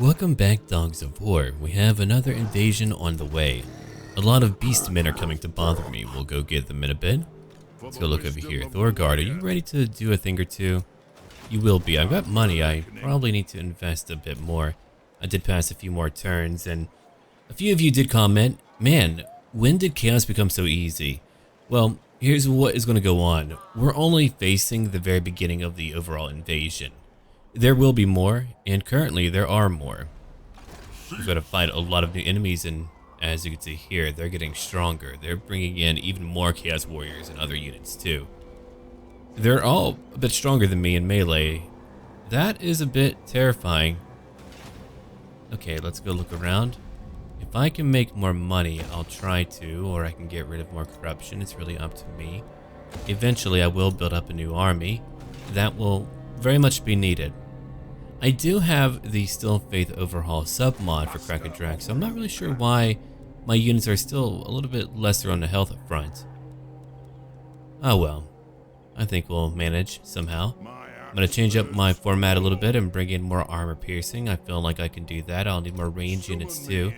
Welcome back, Dogs of War. We have another invasion on the way. A lot of beast men are coming to bother me. We'll go get them in a bit. Let's go look over here. Thorgard, are you ready to do a thing or two? You will be. I've got money. I probably need to invest a bit more. I did pass a few more turns, and a few of you did comment, man, when did chaos become so easy? Well, here's what is going to go on. We're only facing the very beginning of the overall invasion. There will be more, and currently there are more. We've got to fight a lot of new enemies, and as you can see here, they're getting stronger. They're bringing in even more Chaos Warriors and other units too. They're all a bit stronger than me in melee. That is a bit terrifying. Okay, let's go look around. If I can make more money, I'll try to, or I can get rid of more corruption. It's really up to me. Eventually, I will build up a new army. That will very much be needed. I do have the Steel Faith Overhaul submod for Kraka Drak, so I'm not really sure why my units are still a little bit lesser on the health front. Oh well, I think we'll manage somehow. I'm going to change up my format a little bit and bring in more armor piercing. I feel like I can do that. I'll need more range units too.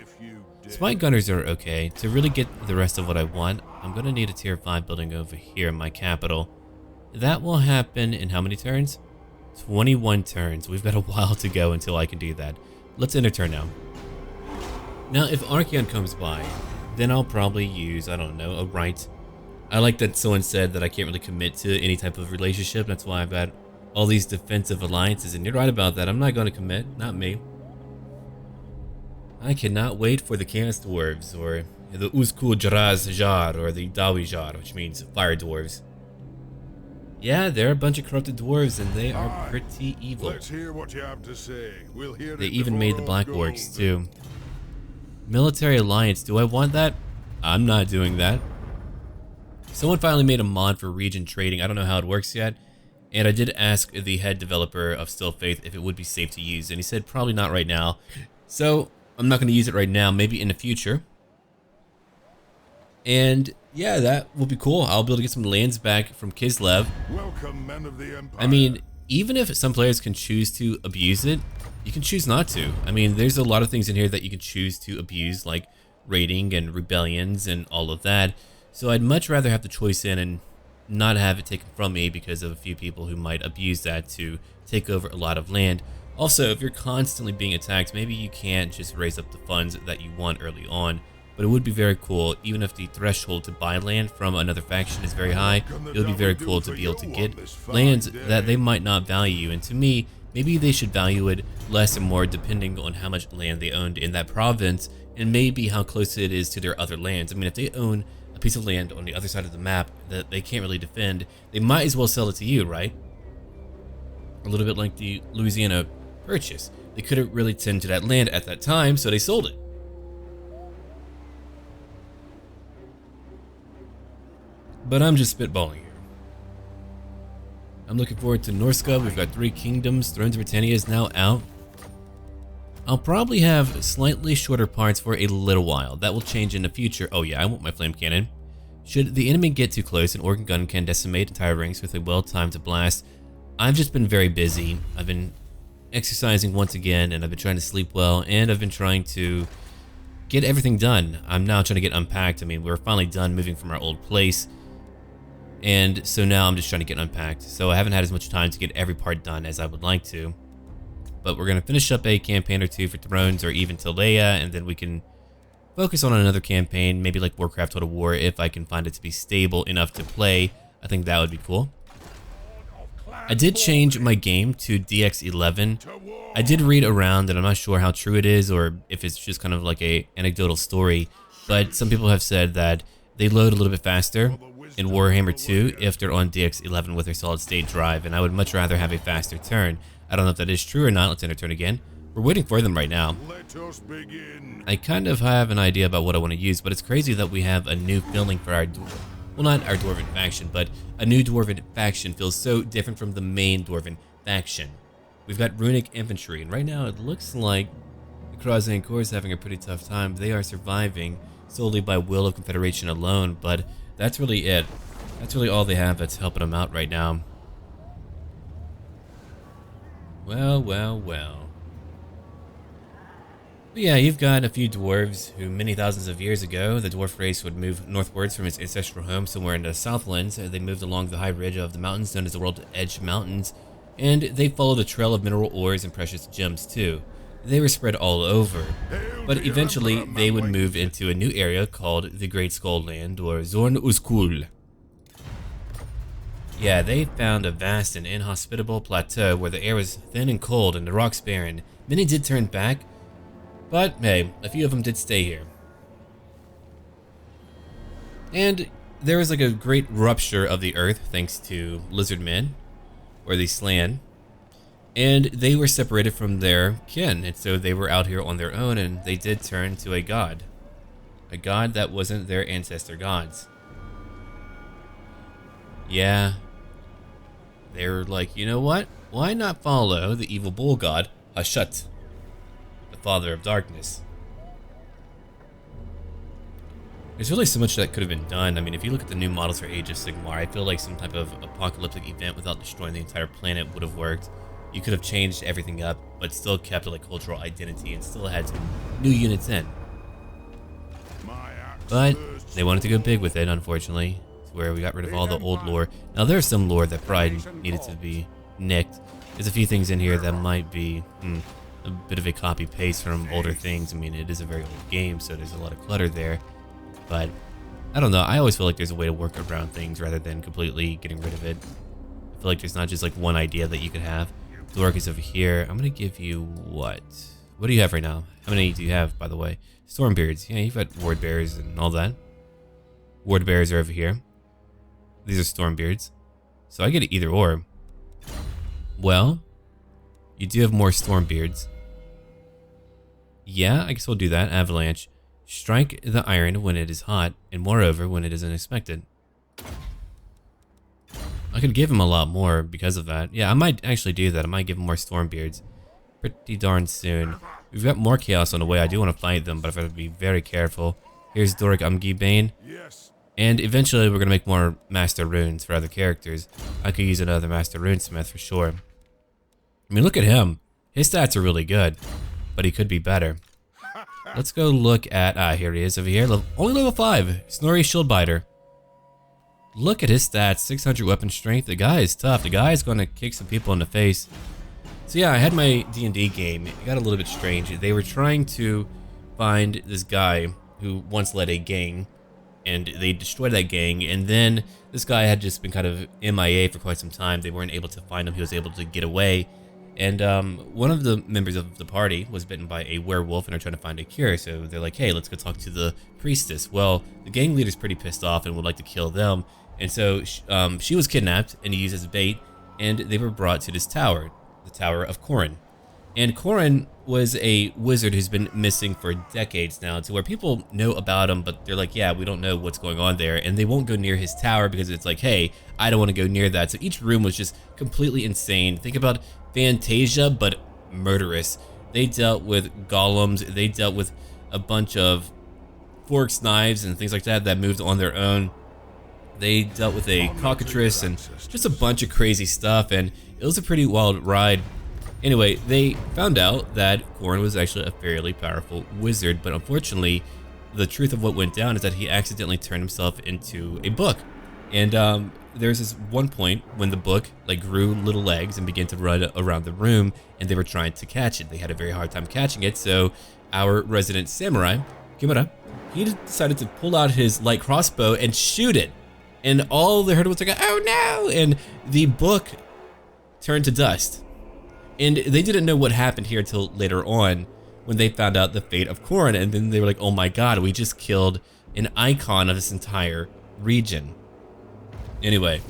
Spike gunners are okay. To really get the rest of what I want, I'm going to need a tier 5 building over here in my capital. That will happen in how many turns? 21 turns. We've got a while to go until I can do that. Let's enter turn now. Now, if Archeon comes by, then I'll probably use, I don't know, a right. I like that someone said that I can't really commit to any type of relationship. That's why I've got all these defensive alliances, and you're right about that. I'm not going to commit. Not me. I cannot wait for the Chaos Dwarves, or the Uzku Jaraz Jar, or the Dawi Jar, which means fire dwarves. Yeah, they're a bunch of corrupted dwarves, and they are pretty evil. Let's hear what you have to say. We'll hear they it even made the Black before all Orcs goes. too. Military alliance, do I want that? I'm not doing that. Someone finally made a mod for region trading. I don't know how it works yet. And I did ask the head developer of Steel Faith if it would be safe to use, and he said probably not right now. So I'm not going to use it right now, maybe in the future. And yeah, that will be cool. I'll be able to get some lands back from Kislev. Welcome, men of the Empire. I mean, even if some players can choose to abuse it, you can choose not to. I mean, there's a lot of things in here that you can choose to abuse, like raiding and rebellions and all of that. So I'd much rather have the choice in and not have it taken from me because of a few people who might abuse that to take over a lot of land. Also, if you're constantly being attacked, maybe you can't just raise up the funds that you want early on. But it would be very cool, even if the threshold to buy land from another faction is very high, it would be very cool to be able to get lands that they might not value. And to me, maybe they should value it less and more depending on how much land they owned in that province and maybe how close it is to their other lands. I mean, if they own a piece of land on the other side of the map that they can't really defend, they might as well sell it to you, right? A little bit like the Louisiana Purchase. They couldn't really tend to that land at that time, so they sold it. But I'm just spitballing here. I'm looking forward to Norska. We've got 3 kingdoms. Thrones of Britannia is now out. I'll probably have slightly shorter parts for a little while. That will change in the future. Oh yeah, I want my flame cannon. Should the enemy get too close, an organ gun can decimate entire ranks with a well-timed blast. I've just been very busy. I've been exercising once again, and I've been trying to sleep well, and I've been trying to get everything done. I'm now trying to get unpacked. I mean, we're finally done moving from our old place. And so now I'm just trying to get unpacked. So I haven't had as much time to get every part done as I would like to. But we're going to finish up a campaign or two for Thrones or even Tilea, and then we can focus on another campaign, maybe like Warcraft Total War, if I can find it to be stable enough to play. I think that would be cool. I did change my game to DX11. I did read around, and I'm not sure how true it is or if it's just kind of like a anecdotal story, but some people have said that they load a little bit faster in Warhammer 2 if they're on DX11 with their solid state drive, and I would much rather have a faster turn. I don't know if that is true or not. Let's enter turn again. We're waiting for them right now. Let us begin. I kind of have an idea about what I want to use, but it's crazy that we have a new feeling for our, well, not our Dwarven faction, but a new Dwarven faction feels so different from the main Dwarven faction. We've got runic infantry, and right now it looks like the Kraka Drak is having a pretty tough time. They are surviving solely by will of Confederation alone, but that's really it. That's really all they have that's helping them out right now. Well, well, well. But yeah, you've got a few dwarves who many thousands of years ago, the dwarf race would move northwards from its ancestral home somewhere in the Southlands. They moved along the high ridge of the mountains known as the World Edge Mountains, and they followed a trail of mineral ores and precious gems too. They were spread all over, but eventually they would move into a new area called the Great Skull Land, or Zorn Uskul. Yeah, they found a vast and inhospitable plateau where the air was thin and cold and the rocks barren. Many did turn back, but hey, a few of them did stay here. And there was like a great rupture of the earth thanks to lizard men, or the Slan, and they were separated from their kin, and so they were out here on their own, and they did turn to a god that wasn't their ancestor gods. Yeah, they were like, you know what? Why not follow the evil bull god, Hashut, the father of darkness? There's really so much that could have been done. I mean, if you look at the new models for Age of Sigmar, I feel like some type of apocalyptic event without destroying the entire planet would have worked. You could have changed everything up, but still kept like cultural identity and still had some new units in. But they wanted to go big with it, unfortunately, to where we got rid of all the old lore. Now there's some lore that probably needed to be nicked. There's a few things in here that might be a bit of a copy paste from older things. I mean, it is a very old game, so there's a lot of clutter there. But I don't know, I always feel like there's a way to work around things rather than completely getting rid of it. I feel like there's not just like one idea that you could have. Dork is over here. I'm gonna give you what? What do you have right now? How many do you have, by the way? Stormbeards. Yeah, you've got ward bears and all that. Ward bears are over here. These are Stormbeards. So I get either or. Well, you do have more Stormbeards. Yeah, I guess we'll do that. Avalanche. Strike the iron when it is hot, and moreover when it is unexpected. I could give him a lot more because of that. Yeah, I might actually do that. I might give him more Stormbeards pretty darn soon. We've got more Chaos on the way. I do want to fight them, but I've got to be very careful. Here's Doric Umgibane. Yes. And eventually we're going to make more Master Runes for other characters. I could use another Master Runesmith for sure. I mean, look at him. His stats are really good, but he could be better. Let's go look at, here he is over here. Only level 5, Snorri Shieldbiter. Look at his stats, 600 weapon strength. The guy is tough. The guy is going to kick some people in the face. So yeah, I had my D&D game. It got a little bit strange. They were trying to find this guy who once led a gang, and they destroyed that gang, and then this guy had just been kind of MIA for quite some time. They weren't able to find him. He was able to get away. And one of the members of the party was bitten by a werewolf and are trying to find a cure. So they're like, hey, let's go talk to the priestess. Well, the gang leader's pretty pissed off and would like to kill them. And so she was kidnapped and used as bait, and they were brought to this tower, the Tower of Corin. And Corin was a wizard who's been missing for decades now, to where people know about him, but they're like, yeah, we don't know what's going on there. And they won't go near his tower because it's like, hey, I don't want to go near that. So each room was just completely insane. Think about Fantasia, but murderous. They dealt with golems. They dealt with a bunch of forks, knives, and things like that that moved on their own. They dealt with a cockatrice and just a bunch of crazy stuff, and it was a pretty wild ride. Anyway, they found out that Corin was actually a fairly powerful wizard, but unfortunately, the truth of what went down is that he accidentally turned himself into a book. And there's this one point when the book like grew little legs and began to run around the room, and they were trying to catch it. They had a very hard time catching it, so our resident samurai, Kimura, he decided to pull out his light crossbow and shoot it. And all they heard was like, oh no! And the book turned to dust. And they didn't know what happened here until later on when they found out the fate of Corin, and then they were like, oh my god, we just killed an icon of this entire region. Anyway,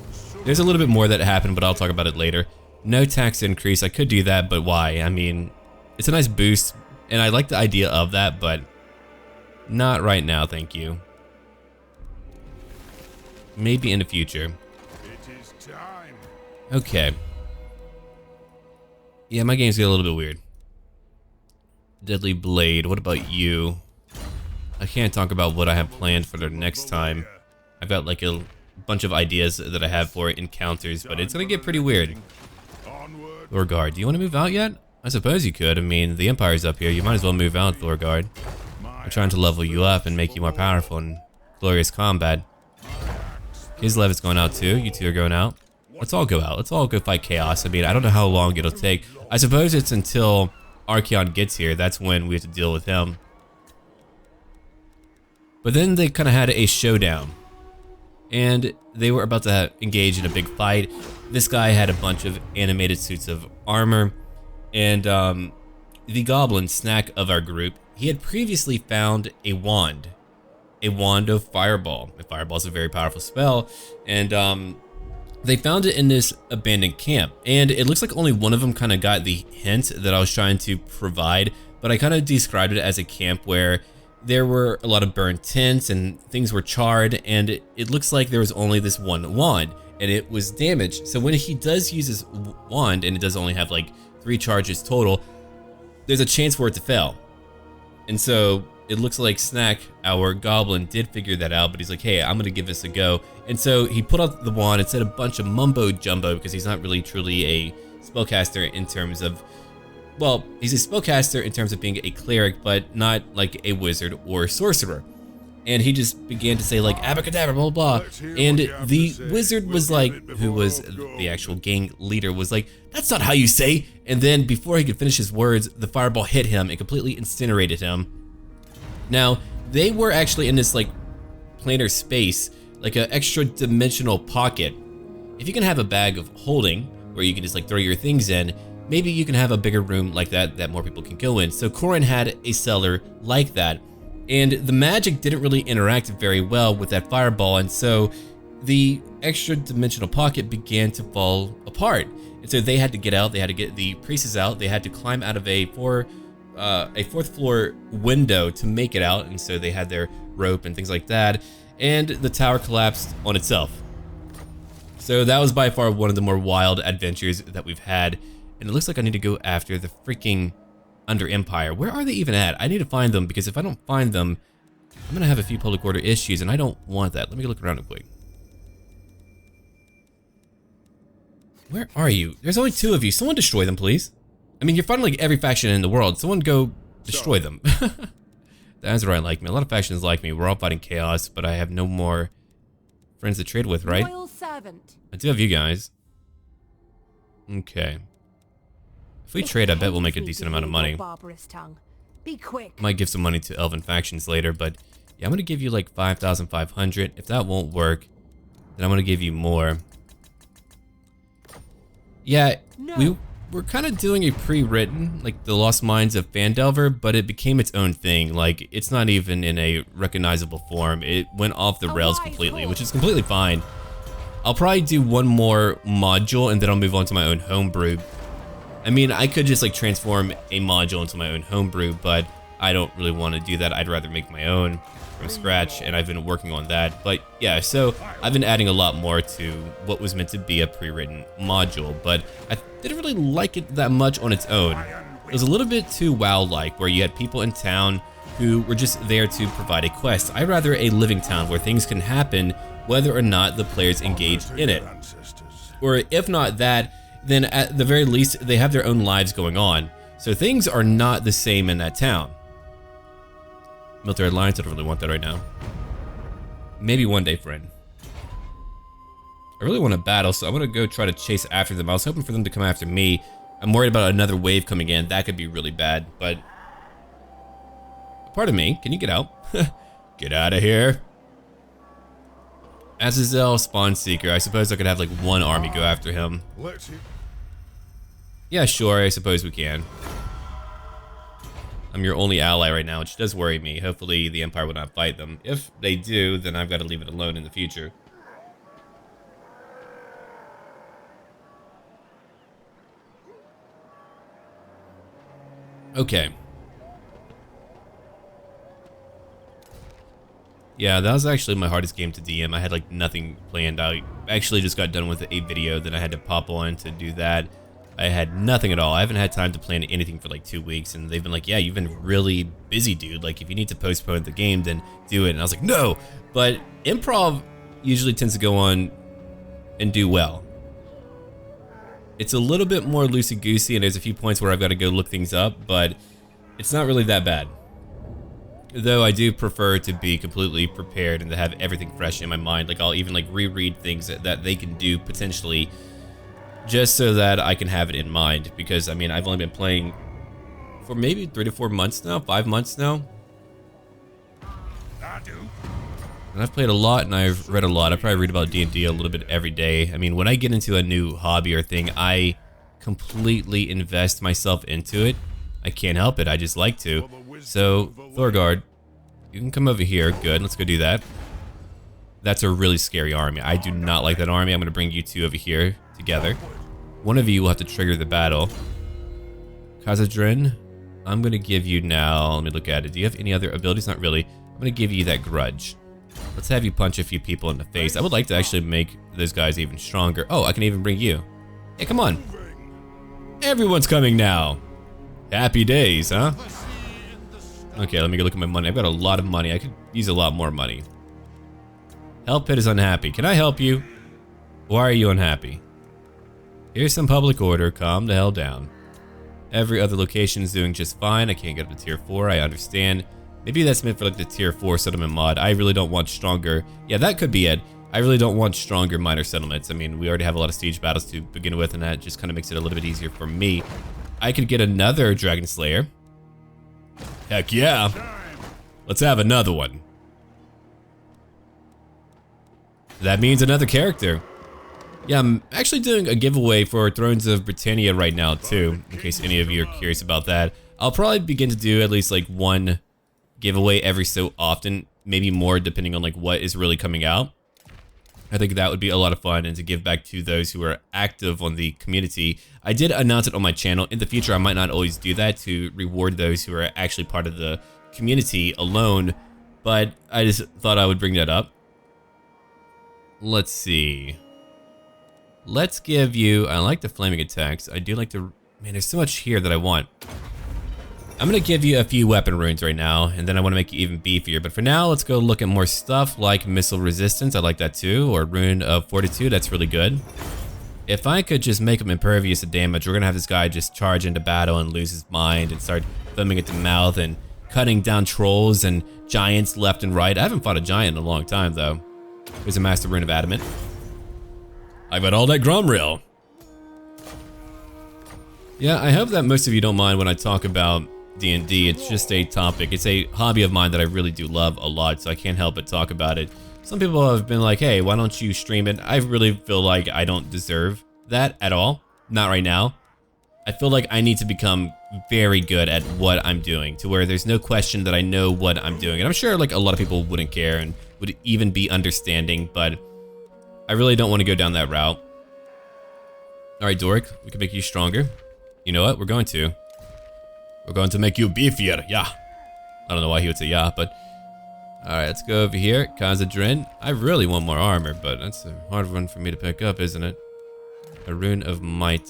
there's a little bit more that happened, but I'll talk about it later. No tax increase. I could do that, but why? I mean, it's a nice boost, and I like the idea of that, but not right now, thank you. Maybe in the future. It is time. Okay. Yeah, my games get a little bit weird. Deadly Blade, what about you? I can't talk about what I have planned for the next time. I've got like a bunch of ideas that I have for encounters, but it's gonna get pretty weird. Lord Guard, do you want to move out yet? I suppose you could. I mean, the Empire's up here. You might as well move out, Thorgard. I'm trying to level you up and make you more powerful in glorious combat. Kislev is going out too. You two are going out. Let's all go out. Let's all go fight chaos. I mean, I don't know how long it'll take. I suppose it's until Archeon gets here. That's when we have to deal with him. But then they kind of had a showdown. And they were about to engage in a big fight. This guy had a bunch of animated suits of armor. And the goblin snack of our group, he had previously found a wand of fireball. And fireball is a very powerful spell. And they found it in this abandoned camp. And it looks like only one of them kind of got the hint that I was trying to provide. But I kind of described it as a camp where there were a lot of burned tents and things were charred, and it looks like there was only this one wand and it was damaged. So when he does use his wand, and it does only have like 3 charges total, there's a chance for it to fail. And so it looks like Snack, our goblin, did figure that out, but he's like, hey, I'm gonna give this a go. And so he put out the wand and said a bunch of mumbo jumbo, because he's not really truly a spellcaster in terms of, well, he's a spellcaster in terms of being a cleric, but not like a wizard or sorcerer. And he just began to say like abracadabra, blah, blah, blah. And the wizard was like, who was the actual gang leader, was like, that's not how you say. And then before he could finish his words, the fireball hit him and completely incinerated him. Now, they were actually in this like planar space, like an extra dimensional pocket. If you can have a bag of holding where you can just like throw your things in, maybe you can have a bigger room like that more people can go in. So Corin had a cellar like that, and the magic didn't really interact very well with that fireball, and so the extra dimensional pocket began to fall apart. And so they had to get out, they had to get the priests out, they had to climb out of a 4th floor window to make it out, and so they had their rope and things like that, and the tower collapsed on itself. So that was by far one of the more wild adventures that we've had. And it looks like I need to go after the freaking Under Empire. Where are they even at? I need to find them, because if I don't find them, I'm gonna have a few public order issues, and I don't want that. Let me look around real quick. Where are you? There's only 2 of you. Someone destroy them, please. I mean, you're fighting like every faction in the world. Someone go destroy them. That's right, like me. A lot of factions like me. We're all fighting chaos, but I have no more friends to trade with, right? Loyal servant. I do have you guys. Okay. If we trade, I bet we'll make a decent amount of money. Barbarous tongue. Be quick. Might give some money to elven factions later, but yeah, I'm gonna give you like 5,500. If that won't work, then I'm gonna give you more. Yeah, we were kind of doing a pre-written, like the Lost Mines of Phandelver, but it became its own thing. Like, it's not even in a recognizable form. It went off the rails completely, which is completely fine. I'll probably do one more module, and then I'll move on to my own homebrew. I mean, I could just like transform a module into my own homebrew, but I don't really want to do that. I'd rather make my own from scratch, and I've been working on that. But yeah, so I've been adding a lot more to what was meant to be a pre-written module, but I didn't really like it that much on its own. It was a little bit too WoW-like, where you had people in town who were just there to provide a quest. I'd rather a living town where things can happen whether or not the players engage in it. Or if not that, then at the very least, they have their own lives going on. So things are not the same in that town. Military Alliance, I don't really want that right now. Maybe one day, friend. I really want to battle, so I'm gonna go try to chase after them. I was hoping for them to come after me. I'm worried about another wave coming in. That could be really bad, but... Pardon me, can you get out? Get out of here. Azazel, Spawn Seeker. I suppose I could have like one army go after him. Yeah, sure, I suppose we can. I'm your only ally right now, which does worry me. Hopefully the Empire will not fight them. If they do, then I've got to leave it alone in the future. Okay. Yeah, that was actually my hardest game to DM. I had like nothing planned. I actually just got done with a video, then I had to pop on to do that. I had nothing at all. I haven't had time to plan anything for like 2 weeks, and they've been like, yeah, you've been really busy, dude. Like, if you need to postpone the game, then do it. And I was like, no. But improv usually tends to go on and do well. It's a little bit more loosey-goosey, and there's a few points where I've got to go look things up, but it's not really that bad. Though I do prefer to be completely prepared and to have everything fresh in my mind. Like, I'll even like reread things that they can do potentially, just so that I can have it in mind. Because I mean, I've only been playing for maybe 3 to 4 months now, 5 months now. And I've played a lot and I've read a lot. I probably read about D&D a little bit every day. I mean, when I get into a new hobby or thing, I completely invest myself into it. I can't help it, I just like to. So, Thorgard, you can come over here. Good, let's go do that. That's a really scary army. I do not like that army. I'm gonna bring you two over here together. One of you will have to trigger the battle. Khazadrin, I'm gonna give you now, let me look at it. Do you have any other abilities? Not really. I'm gonna give you that grudge. Let's have you punch a few people in the face. I would like to actually make those guys even stronger. Oh, I can even bring you. Hey, come on. Everyone's coming now. Happy days, huh? Okay, let me go look at my money. I've got a lot of money. I could use a lot more money. Help Pit is unhappy. Can I help you? Why are you unhappy? Here's some public order. Calm the hell down. Every other location is doing just fine. I can't get up to tier 4. I understand. Maybe that's meant for like the tier 4 settlement mod. I really don't want stronger. Yeah, that could be it. I really don't want stronger minor settlements. I mean, we already have a lot of siege battles to begin with, and that just kind of makes it a little bit easier for me. I could get another Dragon Slayer. Heck yeah. Let's have another one. That means another character. Yeah, I'm actually doing a giveaway for Thrones of Britannia right now too, in case any of you are curious about that. I'll probably begin to do at least like one giveaway every so often, maybe more depending on like what is really coming out. I think that would be a lot of fun and to give back to those who are active on the community. I did announce it on my channel. In the future, I might not always do that to reward those who are actually part of the community alone, but I just thought I would bring that up. Let's see. Let's give you, I like the flaming attacks. I do like to, man, there's so much here that I want. I'm gonna give you a few weapon runes right now, and then I wanna make you even beefier. But for now, let's go look at more stuff like missile resistance. I like that too, or rune of fortitude, that's really good. If I could just make him impervious to damage, we're gonna have this guy just charge into battle and lose his mind and start foaming at the mouth and cutting down trolls and giants left and right. I haven't fought a giant in a long time though. Here's a master rune of Adamant. I've got all that Gromrail. Yeah, I hope that most of you don't mind when I talk about D&D. It's just a topic. It's a hobby of mine that I really do love a lot, so I can't help but talk about it. Some people have been like, hey, why don't you stream it? I really feel like I don't deserve that at all. Not right now. I feel like I need to become very good at what I'm doing, to where there's no question that I know what I'm doing. And I'm sure like a lot of people wouldn't care and would even be understanding, but I really don't want to go down that route. Alright, Doric, we can make you stronger. You know what? We're going to make you beefier, yeah. I don't know why he would say yeah, but... Alright, let's go over here. Khazadrin. I really want more armor, but that's a hard one for me to pick up, isn't it? A rune of might.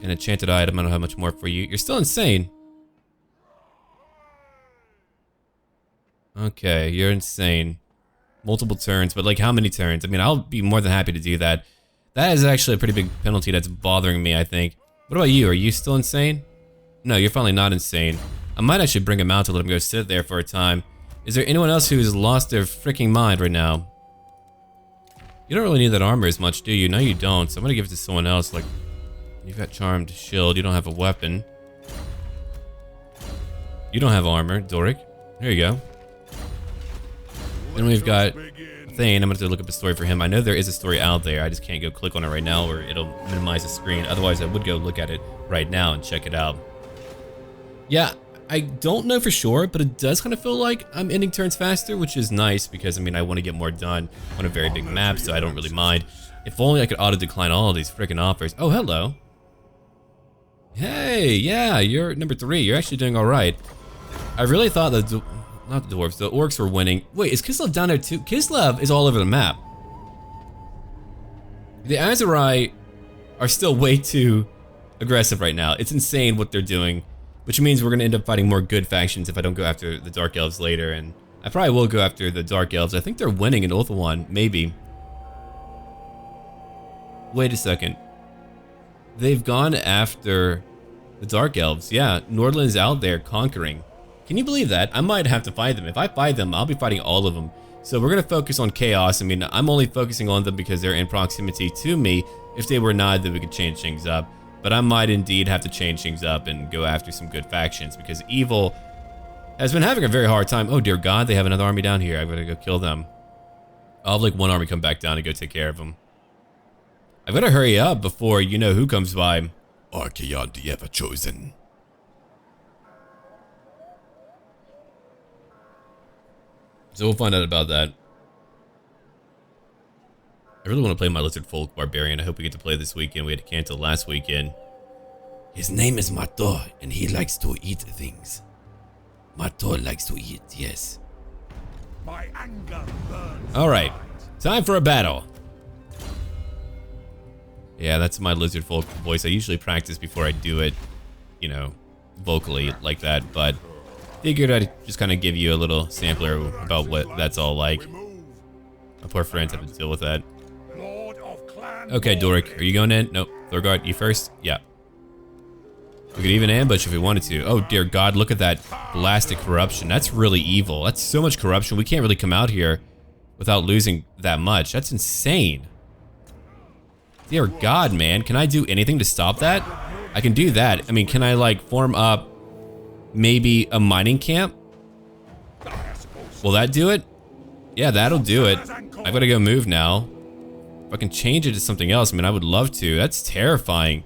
An enchanted item. I don't have much more for you. You're still insane. Okay, you're insane. Multiple turns, but like how many turns? I mean, I'll be more than happy to do that. That is actually a pretty big penalty that's bothering me, I think. What about you? Are you still insane? No, you're finally not insane. I might actually bring him out to let him go sit there for a time. Is there anyone else who's lost their freaking mind right now? You don't really need that armor as much, do you? No, you don't. So I'm gonna give it to someone else. Like, you've got charmed shield. You don't have a weapon. You don't have armor, Doric. There you go. Then we've got Thane. I'm gonna have to look up a story for him. I know there is a story out there. I just can't go click on it right now, or it'll minimize the screen. Otherwise, I would go look at it right now and check it out. Yeah, I don't know for sure, but it does kind of feel like I'm ending turns faster, which is nice because, I mean, I want to get more done on a very big map, so I don't really mind. If only I could auto-decline all of these freaking offers. Oh, hello. Hey, yeah, you're number 3. You're actually doing all right. I really thought that, not the dwarves, the orcs were winning. Wait, is Kislev down there too? Kislev is all over the map. The Aserai are still way too aggressive right now. It's insane what they're doing. Which means we're gonna end up fighting more good factions if I don't go after the Dark Elves later, and I probably will go after the Dark Elves. I think they're winning in Ulthuan, maybe. Wait a second. they've gone after the Dark Elves. Yeah, Nordland's out there conquering. Can you believe that? I might have to fight them. If I fight them, I'll be fighting all of them. So we're gonna focus on Chaos. I mean, I'm only focusing on them because they're in proximity to me. If they were not, then we could change things up. But I might indeed have to change things up and go after some good factions because Evil has been having a very hard time. Oh dear God, they have another army down here. I gotta go kill them. I'll have like one army come back down and go take care of them. I've gotta hurry up before you know who comes by. Archaeon the Ever Chosen. So we'll find out about that. I really want to play my Lizard Folk Barbarian. I hope we get to play this weekend. We had to cancel last weekend. His name is Mato, and he likes to eat things. Mato likes to eat, yes. My anger burns. Alright, time for a battle. Yeah, that's my Lizard Folk voice. I usually practice before I do it, you know, vocally like that, but figured I'd just kind of give you a little sampler about what that's all like. My poor friends have to deal with that. Okay, Doric, are you going in? Nope. Thorgard, you first? Yeah. We could even ambush if we wanted to. Oh dear God, look at that blasted corruption. That's really evil. That's so much corruption. We can't really come out here without losing that much. That's insane. Dear God, man. Can I do anything to stop that? I can do that. I mean, can I like form up maybe a mining camp? Will that do it? Yeah, that'll do it. I've got to go move now. If I can change it to something else, I mean, I would love to. That's terrifying.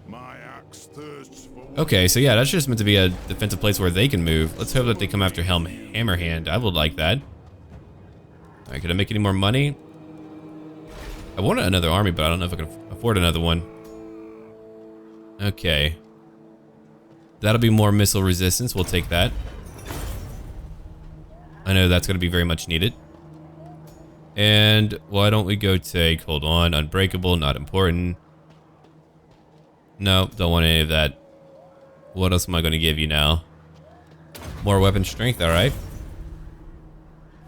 Okay, so yeah, that's just meant to be a defensive place where they can move. Let's hope that they come after Helm Hammerhand. I would like that. Alright, can I make any more money? I wanted another army, but I don't know if I can afford another one. Okay. That'll be more missile resistance. We'll take that. I know that's going to be very much needed. And why don't we go take, hold on, Unbreakable, not important. No, don't want any of that. What else am I going to give you now? More weapon strength, alright.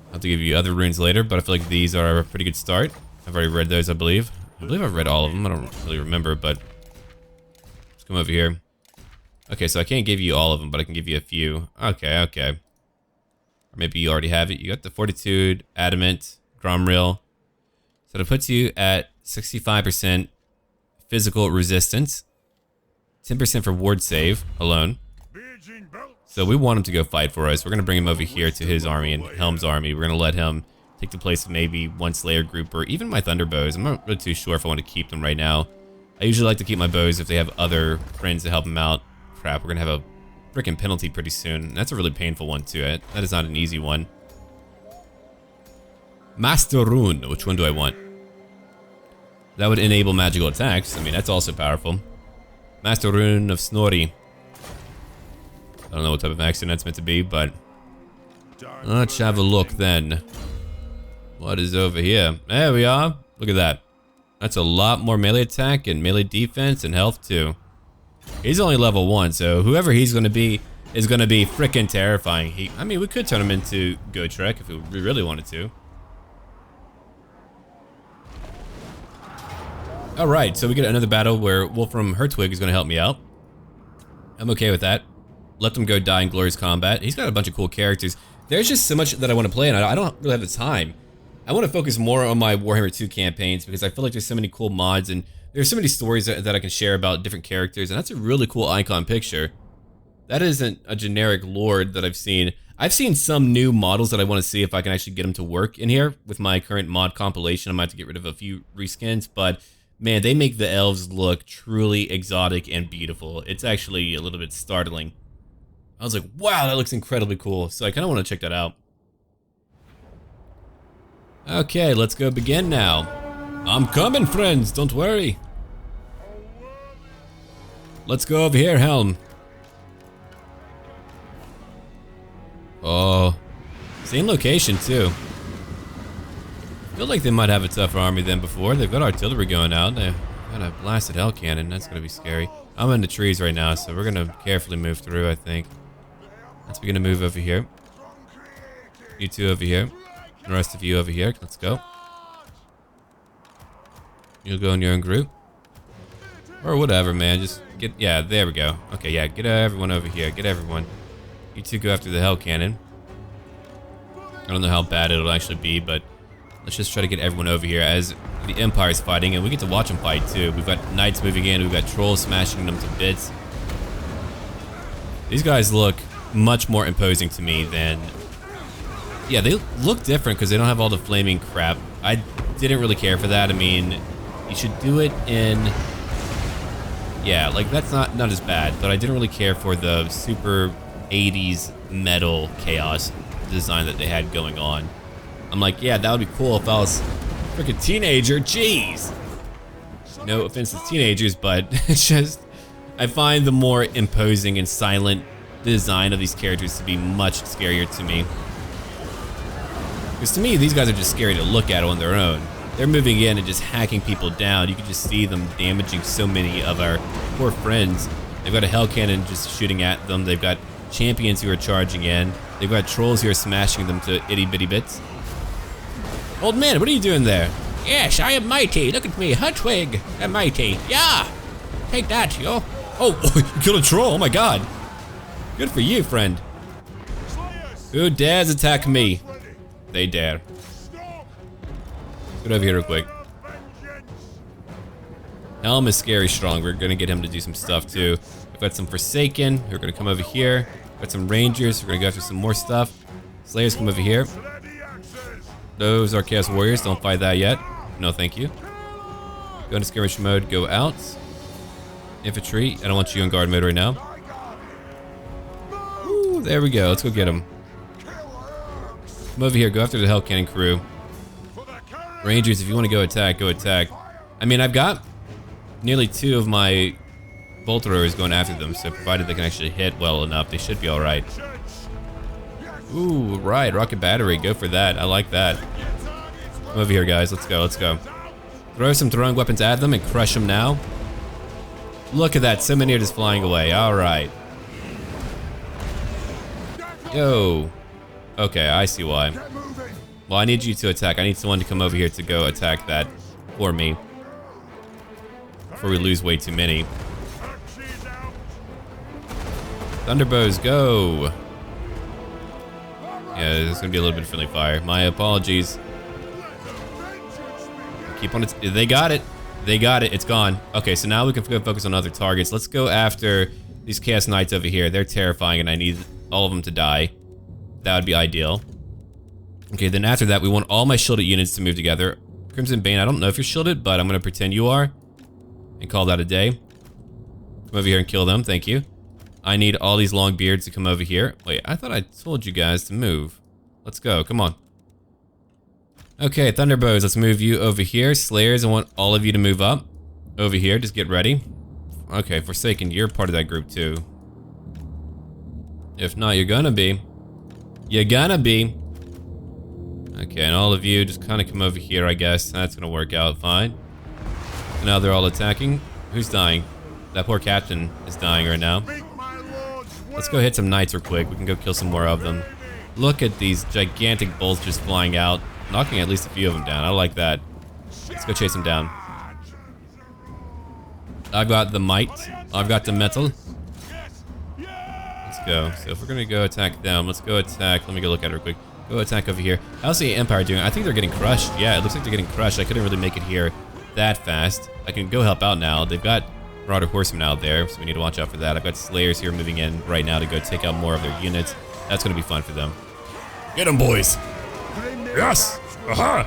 I'll have to give you other runes later, but I feel like these are a pretty good start. I've already read those, I believe. I believe I've read all of them. I don't really remember, but let's come over here. Okay, so I can't give you all of them, but I can give you a few. Okay, okay. Or maybe you already have it. You got the Fortitude, Adamant, Gromril. So that puts you at 65% physical resistance, 10% for ward save alone. So we want him to go fight for us. We're going to bring him over here to his army and Helm's army. We're going to let him take the place of maybe one Slayer group or even my Thunderbows. I'm not really too sure if I want to keep them right now. I usually like to keep my bows if they have other friends to help them out. Crap, we're going to have a freaking penalty pretty soon. That's a really painful one too. That is not an easy one. Master Rune, which one do I want? That would enable magical attacks. I mean, that's also powerful. Master Rune of Snorri. I don't know what type of accent that's meant to be, but let's have a look then. What is over here? There we are. Look at that. That's a lot more melee attack and melee defense and health too. He's only level 1, so whoever he's going to be is going to be freaking terrifying. I mean, we could turn him into Gotrek if we really wanted to. Alright, so we get another battle where Wolfram Hertwig is going to help me out. I'm okay with that. Let them go die in glorious combat. He's got a bunch of cool characters. There's just so much that I want to play, and I don't really have the time. I want to focus more on my Warhammer 2 campaigns because I feel like there's so many cool mods, and there's so many stories that I can share about different characters, and that's a really cool icon picture. That isn't a generic lord that I've seen. I've seen some new models that I want to see if I can actually get them to work in here with my current mod compilation. I might have to get rid of a few reskins, but man, they make the elves look truly exotic and beautiful. It's actually a little bit startling. I was like, wow, that looks incredibly cool. So I kind of want to check that out. Okay, let's go begin now. I'm coming, friends, don't worry. Let's go over here, Helm. Oh, same location too. I feel like they might have a tougher army than before. They've got artillery going out. They've got a blasted hell cannon. That's gonna be scary. I'm in the trees right now, so we're gonna carefully move through, I think. Let's begin to move over here. You two over here. The rest of you over here. Let's go. You'll go in your own group. Or whatever, man. Just get, yeah, there we go. Okay, yeah, get everyone over here. Get everyone. You two go after the Hell Cannon. I don't know how bad it'll actually be, but let's just try to get everyone over here as the Empire's fighting, and we get to watch them fight too. We've got Knights moving in, we've got Trolls smashing them to bits. These guys look much more imposing to me than... Yeah, they look different because they don't have all the flaming crap. I didn't really care for that. I mean, you should do it in... Yeah, like that's not as bad, but I didn't really care for the super 80s metal chaos design that they had going on. I'm like, yeah, that would be cool if I was a freaking teenager. Jeez. No offense to teenagers, but it's just, I find the more imposing and silent design of these characters to be much scarier to me. Because to me, these guys are just scary to look at on their own. They're moving in and just hacking people down. You can just see them damaging so many of our poor friends. They've got a Hell Cannon just shooting at them. They've got champions who are charging in. They've got trolls who are smashing them to itty bitty bits. Old man, what are you doing there? Yes, I am mighty. Look at me, Hutwig. I'm mighty. Yeah. Take that, yo. Oh, you killed a troll. Oh my god. Good for you, friend. Who dares attack me? They dare. Get over here real quick. Helm is scary strong. We're gonna get him to do some stuff too. We've got some Forsaken. We're gonna come over here. We've got some Rangers. We're gonna go after some more stuff. Slayers, come over here. Those are Chaos Warriors. Don't fight that yet. No, thank you. Go into skirmish mode. Go out. Infantry. I don't want you in guard mode right now. Ooh, there we go. Let's go get them. Come over here. Go after the Hell Cannon crew. Rangers, if you want to go attack, go attack. I mean, I've got nearly 2 of my bolt throwers going after them, so provided they can actually hit well enough, they should be all right. Ooh, right, rocket battery, go for that. I like that. Come over here, guys. Let's go, let's go. Throw some throwing weapons at them and crush them now. Look at that, so many are just flying away. All right. Yo. Okay, I see why. Well, I need you to attack. I need someone to come over here to go attack that for me. Before we lose way too many. Thunderbows, go! Yeah, there's gonna be a little bit of friendly fire. My apologies. Keep on it. They got it. They got it. It's gone. Okay, so now we can go focus on other targets. Let's go after these Chaos Knights over here. They're terrifying and I need all of them to die. That would be ideal. Okay, then after that, we want all my shielded units to move together. Crimson Bane, I don't know if you're shielded, but I'm gonna pretend you are. And call that a day. Come over here and kill them, thank you. I need all these long beards to come over here. Wait, I thought I told you guys to move. Let's go, come on. Okay, Thunderbows, let's move you over here. Slayers, I want all of you to move up. Over here, just get ready. Okay, Forsaken, you're part of that group too. If not, you're gonna be. You're gonna be. Okay, and all of you just kind of come over here, I guess. That's gonna work out fine. Now they're all attacking. Who's dying? That poor captain is dying right now. Let's go hit some knights real quick. We can go kill some more of them. Look at these gigantic bolts just flying out, knocking at least a few of them down. I like that. Let's go chase them down. I've got the might. I've got the metal. Let's go. So if we're gonna go attack them, let's go attack. Let me go look at it real quick. Go attack over here. How's the Empire doing? I think they're getting crushed. Yeah, it looks like they're getting crushed. I couldn't really make it here that fast. I can go help out now. They've got Marauder Horsemen out there, so we need to watch out for that. I've got Slayers here moving in right now to go take out more of their units. That's going to be fun for them. Get them, boys! Yes! Aha!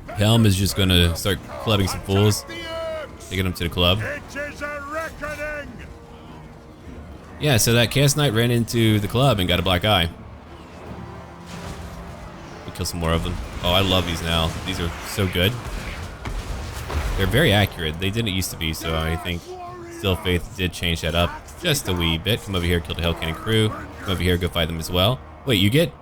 Helm is just going to start clubbing some fools. Taking them to the club. Yeah, so that Chaos Knight ran into the club and got a black eye. We'll kill some more of them. Oh, I love these now. These are so good. They're very accurate. They didn't used to be, so I think Steel Faith did change that up just a wee bit. Come over here, kill the Hell Cannon crew. Come over here, go fight them as well. Wait, you get...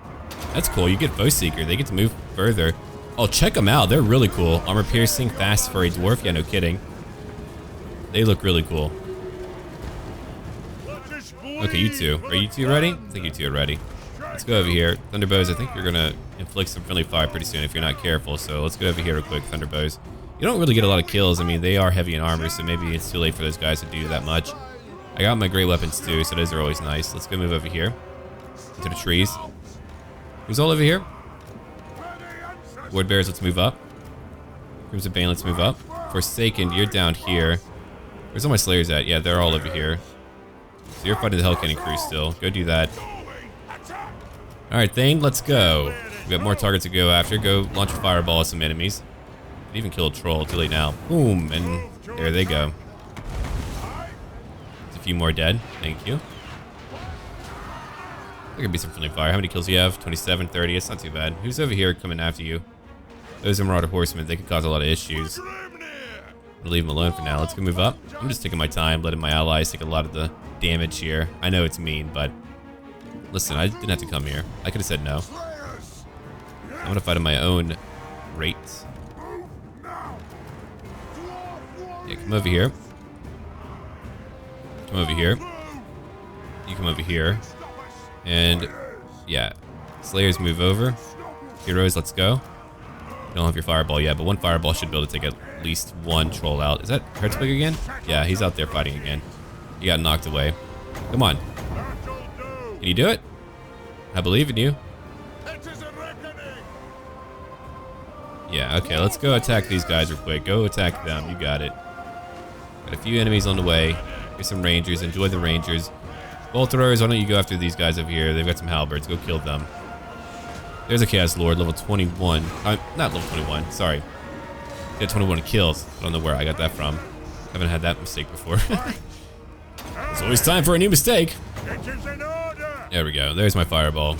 That's cool. You get Foe Seeker. They get to move further. Oh, check them out. They're really cool. Armor piercing, fast for a dwarf. Yeah, no kidding. They look really cool. Okay, you two. Are you two ready? I think you two are ready. Let's go over here. Thunderbows, I think you're gonna inflict some friendly fire pretty soon if you're not careful. So let's go over here real quick, Thunderbows. You don't really get a lot of kills. I mean, they are heavy in armor, so maybe it's too late for those guys to do that much. I got my great weapons too, so those are always nice. Let's go move over here into the trees. Who's all over here? Ward bears, let's move up. Crimson Bane, let's move up. Forsaken, you're down here. Where's all my slayers at? Yeah, they're all over here. So you're fighting the Hell Cannon crew still. Go do that. Alright, Thane, let's go. We got more targets to go after. Go launch a fireball at some enemies. Could even kill a troll. Too late now. Boom, and there they go. There's a few more dead. Thank you. There could be some friendly fire. How many kills do you have? 27, 30. It's not too bad. Who's over here coming after you? Those are Marauder Horsemen. They could cause a lot of issues. I'll leave them alone for now. Let's go move up. I'm just taking my time, letting my allies take a lot of the damage here. I know it's mean, but listen, I didn't have to come here. I could have said no. I'm gonna fight at my own rate. Yeah, come over here. Come over here. You come over here. And yeah, Slayers move over. Heroes, let's go. You don't have your fireball yet, but one fireball should be able to take at least one troll out. Is that Hertzberg again? Yeah, he's out there fighting again. He got knocked away. Come on. Can you do it? I believe in you. Yeah, okay, let's go attack these guys real quick. Go attack them. You got it. Got a few enemies on the way. Here's some rangers. Enjoy the rangers. Bolt throwers, why don't you go after these guys over here? They've got some halberds. Go kill them. There's a Chaos Lord, level 21. Not level 21, sorry. He had 21 kills. I don't know where I got that from. Haven't had that mistake before. It's always time for a new mistake. There we go. There's my fireball.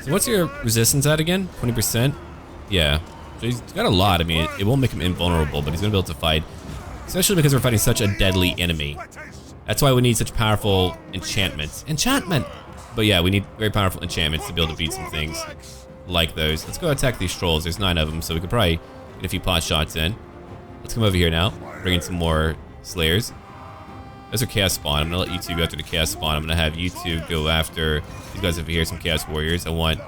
So what's your resistance at again? 20%? Yeah. So he's got a lot. I mean, it won't make him invulnerable, but he's going to be able to fight. Especially because we're fighting such a deadly enemy. That's why we need such powerful enchantments. Enchantment! But yeah, we need very powerful enchantments to be able to beat some things like those. Let's go attack these trolls. There's 9 of them, so we could probably get a few pot shots in. Let's come over here now. Bring in some more slayers. Those are chaos spawn. I'm gonna let you two go after the chaos spawn. I'm gonna have you two go after these guys over here, some chaos warriors. I want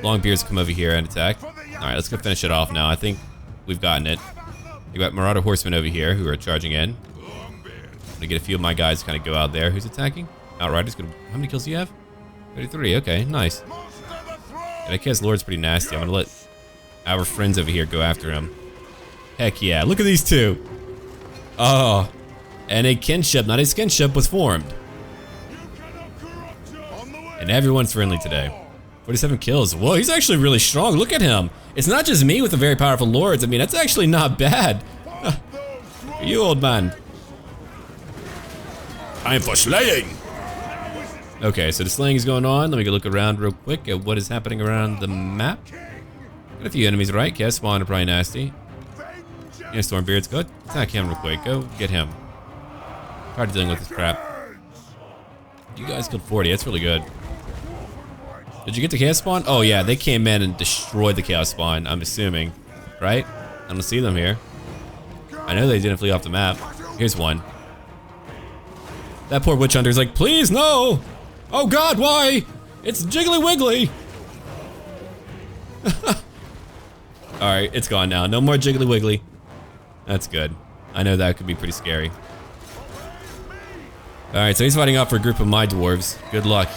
Longbeards to come over here and attack. Alright, let's go finish it off now. I think we've gotten it. You got Marauder Horsemen over here who are charging in. I'm gonna get a few of my guys to kind of go out there. Who's attacking? Outriders. How many kills do you have? 33. Okay, nice. Yeah, that chaos lord's pretty nasty. I'm gonna let our friends over here go after him. Heck yeah! Look at these two. Oh, and a kinship, not a skinship, was formed. And everyone's friendly today. 47 kills. Whoa, he's actually really strong. Look at him. It's not just me with the very powerful lords. I mean, that's actually not bad. You old man. Time for slaying. Okay, so the slaying is going on. Let me go look around real quick at what is happening around the map. Got a few enemies, right? Chaos spawn are probably nasty. Yeah, Stormbeard's good. Attack him real quick. Go get him. Tired of dealing with this crap. You guys killed 40. That's really good. Did you get the chaos spawn? Oh yeah, they came in and destroyed the chaos spawn, I'm assuming. Right? I don't see them here. I know they didn't flee off the map. Here's one. That poor witch hunter's like, please no! Oh god, why? It's Jiggly Wiggly! Alright, it's gone now. No more Jiggly Wiggly. That's good. I know that could be pretty scary. Alright, so he's fighting off for a group of my dwarves. Good luck.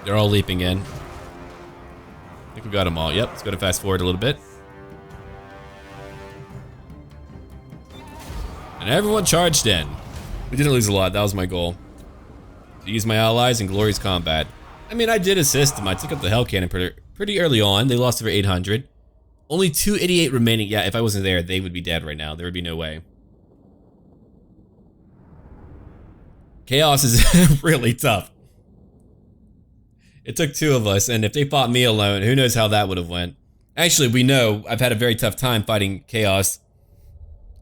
They're all leaping in. I think we got them all. Yep, let's go to fast forward a little bit. And everyone charged in. We didn't lose a lot, that was my goal. To use my allies in glorious combat. I mean, I did assist them. I took up the Hell Cannon pretty early on. They lost over 800. Only 288 remaining. Yeah, if I wasn't there, they would be dead right now. There would be no way. Chaos is really tough. It took 2 of us, and if they fought me alone, who knows how that would have went. Actually, we know I've had a very tough time fighting Chaos,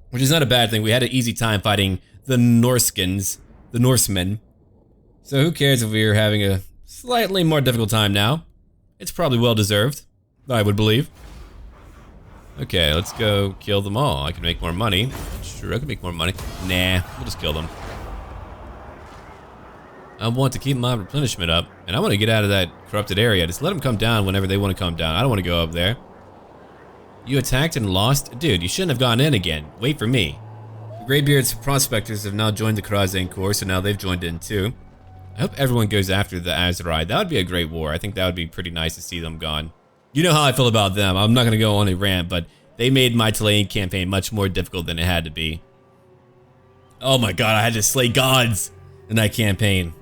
which is not a bad thing. We had an easy time fighting the Norskins, the Norsemen. So who cares if we're having a slightly more difficult time now? It's probably well deserved, I would believe. Okay, let's go kill them all. I can make more money. Sure, I can make more money. Nah, we'll just kill them. I want to keep my replenishment up, and I want to get out of that corrupted area. Just let them come down whenever they want to come down. I don't want to go up there. You attacked and lost? Dude, you shouldn't have gone in again. Wait for me. The Greybeard's prospectors have now joined the Kraka Corps, so now they've joined in too. I hope everyone goes after the Azerai. That would be a great war. I think that would be pretty nice to see them gone. You know how I feel about them. I'm not going to go on a rant, but they made my Tilea campaign much more difficult than it had to be. Oh my god, I had to slay gods in that campaign.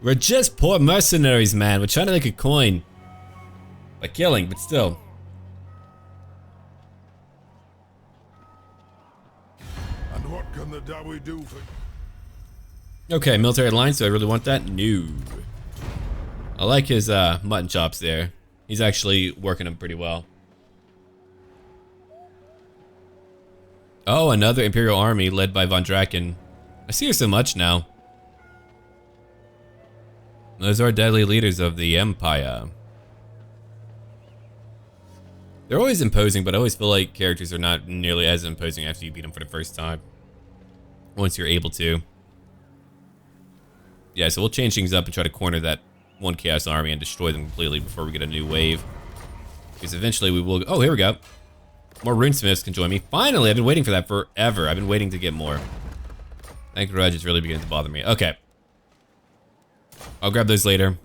We're just poor mercenaries, man. We're trying to make a coin by killing, but still. And what can the Dawi do for... Okay, military alliance. Do I really want that? No. I like his mutton chops there. He's actually working them pretty well. Oh, another Imperial army led by Von Draken. I see her so much now. Those are deadly leaders of the Empire. They're always imposing, but I always feel like characters are not nearly as imposing after you beat them for the first time. Once you're able to. Yeah, so we'll change things up and try to corner that one Chaos army and destroy them completely before we get a new wave. Because eventually we will... Oh, here we go. More runesmiths can join me. Finally, I've been waiting for that forever. I've been waiting to get more. That grudge is really beginning to bother me. Okay. I'll grab those later.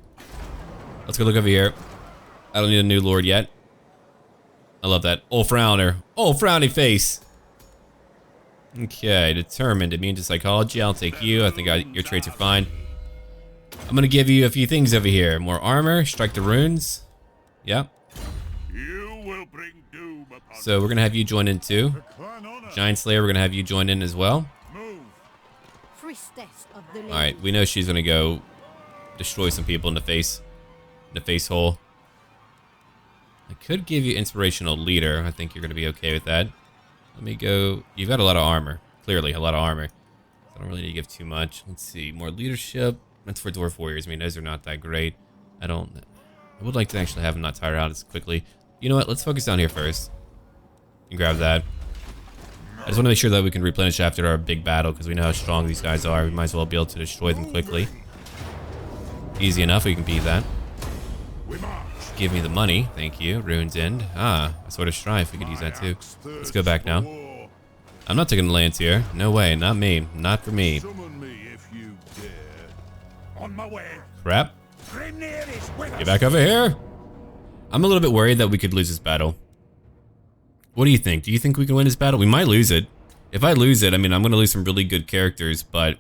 Let's go look over here. I don't need a new lord yet. I love that. Oh, frowner. Oh, frowny face. Okay, determined. Immune to psychology. I'll take you. I think your traits are fine. I'm gonna give you a few things over here. More armor. Strike the runes. Yep. You will bring doom upon... So we're gonna have you join in too. Giant Slayer, we're gonna have you join in as well. Alright, we know she's gonna go destroy some people in the face hole. I could give you inspirational leader. I think you're gonna be okay with that. Let me go. You've got a lot of armor. Clearly, a lot of armor. I don't really need to give too much. Let's see. More leadership. That's for dwarf warriors. I mean, those are not that great. I would like to actually have them not tire out as quickly. You know what? Let's focus down here first. And grab that. I just want to make sure that we can replenish after our big battle because we know how strong these guys are. We might as well be able to destroy them quickly. Easy enough. We can beat that. Give me the money. Thank you. Rune's End. Ah, a Sword of Strife. We could use that too. Let's go back now. I'm not taking the lands here. No way. Not me. Not for me. On my way. Crap. Get back over here. I'm a little bit worried that we could lose this battle. What do you think? Do you think we can win this battle? We might lose it. If I lose it, I mean, I'm going to lose some really good characters, but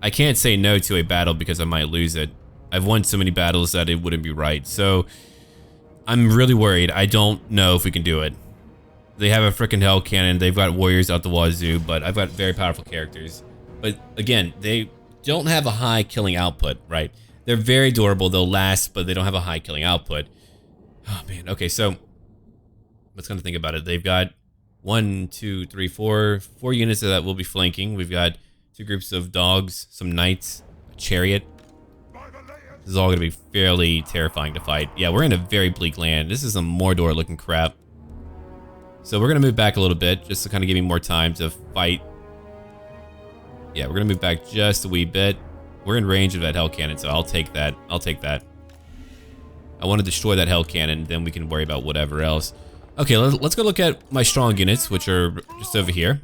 I can't say no to a battle because I might lose it. I've won so many battles that it wouldn't be right. So I'm really worried. I don't know if we can do it. They have a freaking hell cannon. They've got warriors out the wazoo, but I've got very powerful characters. But again, they don't have a high killing output, right? They're very durable. They'll last, but they don't have a high killing output. Oh man. Okay, so let's kind of think about it. They've got 1, 2, 3, 4 units that will be flanking. We've got 2 groups of dogs, some knights, a chariot. This is all going to be fairly terrifying to fight. Yeah, we're in a very bleak land. This is some Mordor looking crap. So we're going to move back a little bit just to kind of give me more time to fight. Yeah, we're going to move back just a wee bit. We're in range of that hell cannon, so I'll take that. I'll take that. I want to destroy that hell cannon, then we can worry about whatever else. Okay, let's go look at my strong units, which are just over here.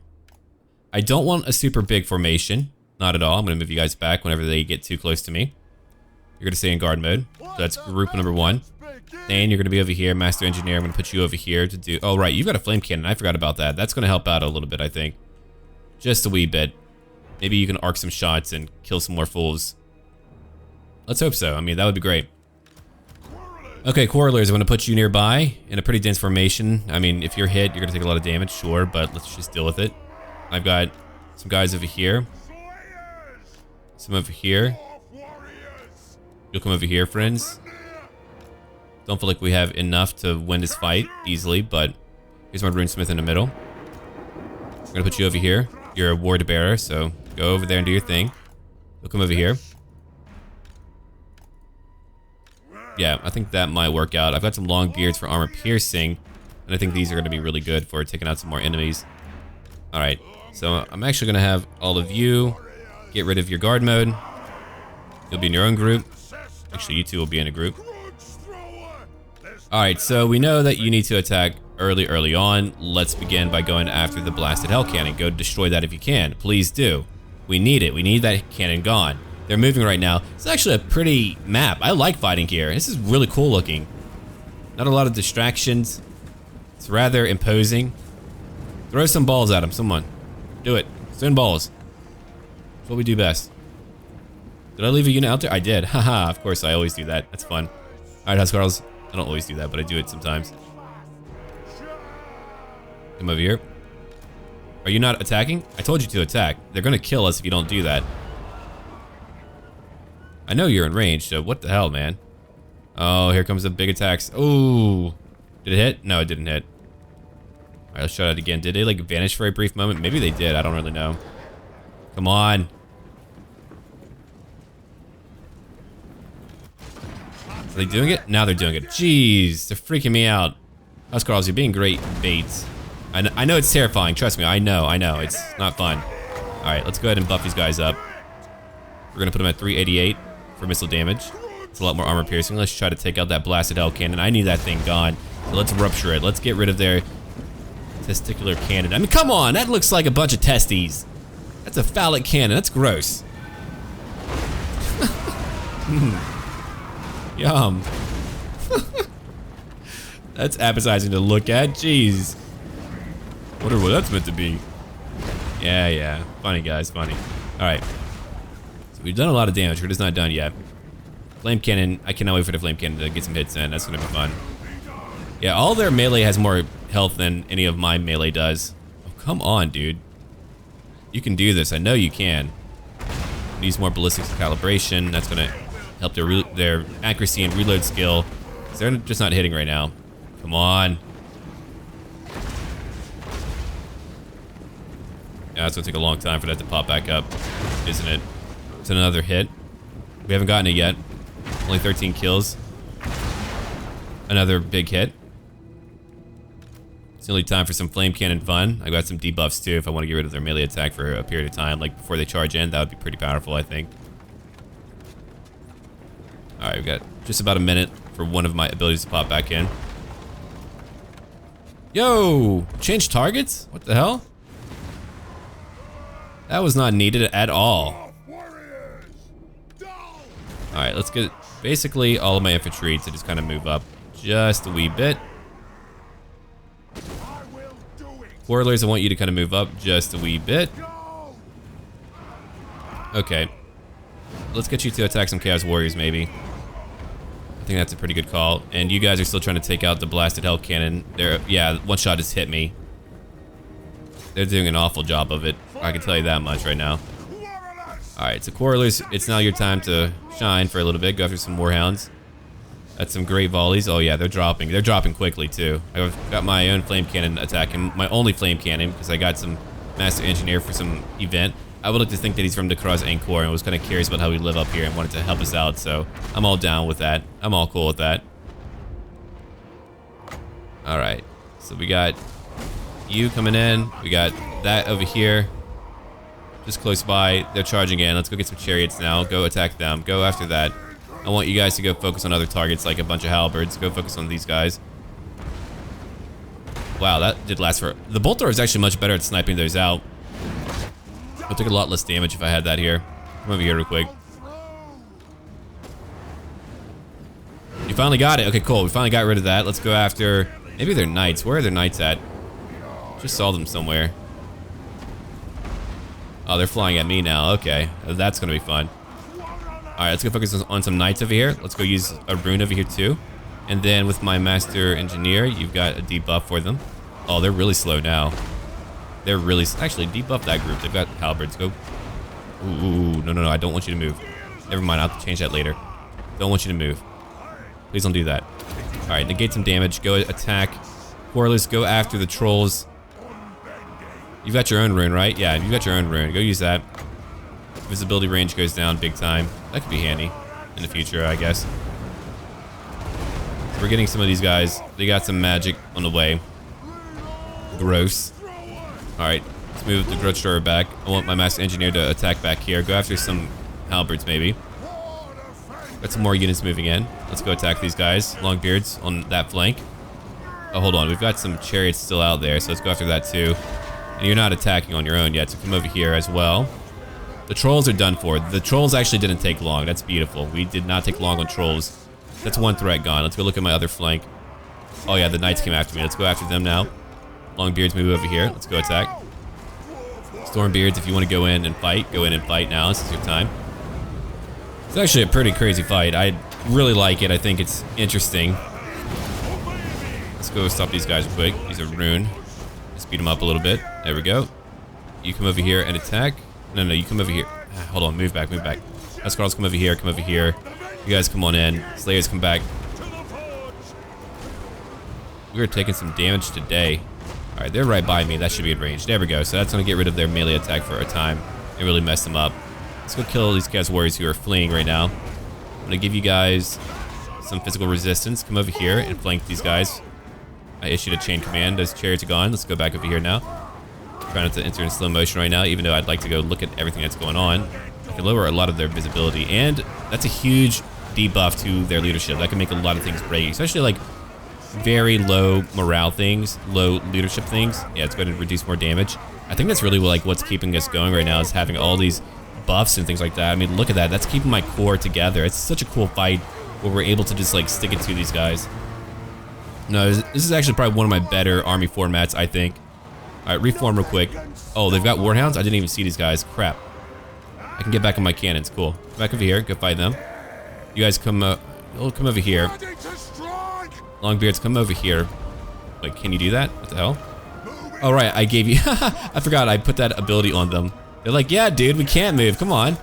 I don't want a super big formation. Not at all. I'm going to move you guys back whenever they get too close to me. You're going to stay in guard mode. So that's group number 1. And you're going to be over here, Master Engineer. I'm going to put you over here to do... Oh, right. You've got a flame cannon. I forgot about that. That's going to help out a little bit, I think. Just a wee bit. Maybe you can arc some shots and kill some more fools. Let's hope so. I mean, that would be great. Okay, Quarrelers, I'm going to put you nearby in a pretty dense formation. I mean, if you're hit, you're going to take a lot of damage, sure, but let's just deal with it. I've got some guys over here. Some over here. You'll come over here, friends. Don't feel like we have enough to win this fight easily, but here's my runesmith in the middle. I'm going to put you over here. You're a ward bearer, so go over there and do your thing. You'll come over here. Yeah, I think that might work out. I've got some long beards for armor piercing, and I think these are going to be really good for taking out some more enemies. Alright, so I'm actually going to have all of you get rid of your guard mode. You'll be in your own group. Actually, you two will be in a group. Alright, so we know that you need to attack early on. Let's begin by going after the blasted hell cannon. Go destroy that if you can. Please do. We need it. We need that cannon gone. They're moving right now. It's actually a pretty map. I like fighting here. This is really cool looking. Not a lot of distractions. It's rather imposing. Throw some balls at them. Someone. Do it. Stone balls. That's what we do best. Did I leave a unit out there? I did. Haha, of course I always do that. That's fun. Alright, Housecarls. I don't always do that, but I do it sometimes. Come over here. Are you not attacking? I told you to attack. They're gonna kill us if you don't do that. I know you're in range, so what the hell, man? Oh, here comes the big attacks. Ooh. Did it hit? No, it didn't hit. Alright, let's try that again. Did they like vanish for a brief moment? Maybe they did. I don't really know. Come on. Are they doing it? Now they're doing it. Jeez, they're freaking me out. Housecarls, you're being great baits. I know it's terrifying. Trust me, I know. It's not fun. Alright, let's go ahead and buff these guys up. We're gonna put them at 388 for missile damage. It's a lot more armor piercing. Let's try to take out that blasted hell cannon. I need that thing gone. So let's rupture it. Let's get rid of their testicular cannon. I mean, come on, that looks like a bunch of testes. That's a phallic cannon. That's gross. Yum. That's appetizing to look at. Jeez. Wonder what that's meant to be. Yeah. Funny, guys. Funny. Alright. So we've done a lot of damage. We're just not done yet. Flame cannon. I cannot wait for the flame cannon to get some hits in. That's going to be fun. Yeah, all their melee has more health than any of my melee does. Oh, come on, dude. You can do this. I know you can. Use more ballistics and calibration. That's going to help their accuracy and reload skill. They're just not hitting right now. Come on. Yeah, it's gonna take a long time for that to pop back up, isn't it? It's another hit. We haven't gotten it yet. Only 13 kills. Another big hit. It's the only time for some flame cannon fun. I got some debuffs too if I want to get rid of their melee attack for a period of time, like before they charge in. That would be pretty powerful, I think. Alright, we've got just about a minute for one of my abilities to pop back in. Yo! Change targets? What the hell? That was not needed at all. Alright, let's get basically all of my infantry to just kind of move up just a wee bit. Warlords, I want you to kind of move up just a wee bit. Okay. Let's get you to attack some Chaos Warriors, maybe. I think that's a pretty good call. And you guys are still trying to take out the blasted hell cannon. Yeah, one shot just hit me. They're doing an awful job of it. I can tell you that much right now. Alright, so Quarrelers, it's now your time to shine for a little bit. Go after some Warhounds. That's some great volleys. Oh yeah, they're dropping. They're dropping quickly too. I've got my own flame cannon attacking, my only flame cannon, because I got some Master Engineer for some event. I would like to think that he's from the Cross Angkor and was kind of curious about how we live up here and wanted to help us out, so I'm all down with that. I'm all cool with that. Alright, so we got you coming in. We got that over here. Just close by. They're charging in. Let's go get some chariots now. Go attack them. Go after that. I want you guys to go focus on other targets like a bunch of halberds. Go focus on these guys. Wow, that did last for... The bolt thrower is actually much better at sniping those out. I'll take a lot less damage if I had that here. Come over here real quick. You finally got it. Okay, cool. We finally got rid of that. Let's go after... Maybe they're knights. Where are their knights at? Just saw them somewhere. Oh, they're flying at me now. Okay, that's gonna be fun. Alright, let's go focus on some knights over here. Let's go use a rune over here too. And then with my Master Engineer, you've got a debuff for them. Oh, they're really slow now. They're really... Actually, debuff that group. They've got halberds. Go... Ooh, no, I don't want you to move. Never mind, I'll change that later. Don't want you to move. Please don't do that. Alright, negate some damage. Go attack. Quarrelers, go after the trolls. You've got your own rune, right? Yeah, you've got your own rune. Go use that. Visibility range goes down big time. That could be handy in the future, I guess. We're getting some of these guys. They got some magic on the way. Gross. Alright, let's move the grudge thrower back. I want my Master Engineer to attack back here. Go after some halberds, maybe. Got some more units moving in. Let's go attack these guys. Longbeards on that flank. Oh, hold on. We've got some chariots still out there, so let's go after that too. And you're not attacking on your own yet, so come over here as well. The trolls are done for. The trolls actually didn't take long. That's beautiful. We did not take long on trolls. That's one threat gone. Let's go look at my other flank. Oh yeah, the knights came after me. Let's go after them now. Longbeards move over here. Let's go attack. Stormbeards, if you want to go in and fight, go in and fight now. This is your time. It's actually a pretty crazy fight. I really like it. I think it's interesting. Let's go stop these guys quick. These are Rune. Speed them up a little bit. There we go. You come over here and attack. No, you come over here. Hold on, move back, move back. Escarls, come over here, come over here. You guys come on in. Slayers, come back. We are taking some damage today. Alright, they're right by me. That should be in range. There we go. So that's going to get rid of their melee attack for a time. It really messed them up. Let's go kill these chaos warriors who are fleeing right now. I'm going to give you guys some physical resistance. Come over here and flank these guys. I issued a chain command. Those chariots are gone. Let's go back over here now. Trying not to enter in slow motion right now, even though I'd like to go look at everything that's going on. I can lower a lot of their visibility, and that's a huge debuff to their leadership. That can make a lot of things break, especially like very low morale things, low leadership things. Yeah, it's going to reduce more damage. I think that's really like what's keeping us going right now, is having all these buffs and things like that. I mean, look at that. That's keeping my core together. It's such a cool fight where we're able to just like stick it to these guys. No, this is actually probably one of my better army formats, I think. Alright, reform real quick. Oh, they've got warhounds? I didn't even see these guys. Crap. I can get back on my cannons. Cool. Back over here. Go fight them. You guys come over here. Longbeards, come over here. Wait, can you do that? What the hell? Oh, right. I gave you... I forgot. I put that ability on them. They're like, yeah, dude, we can't move. Come on.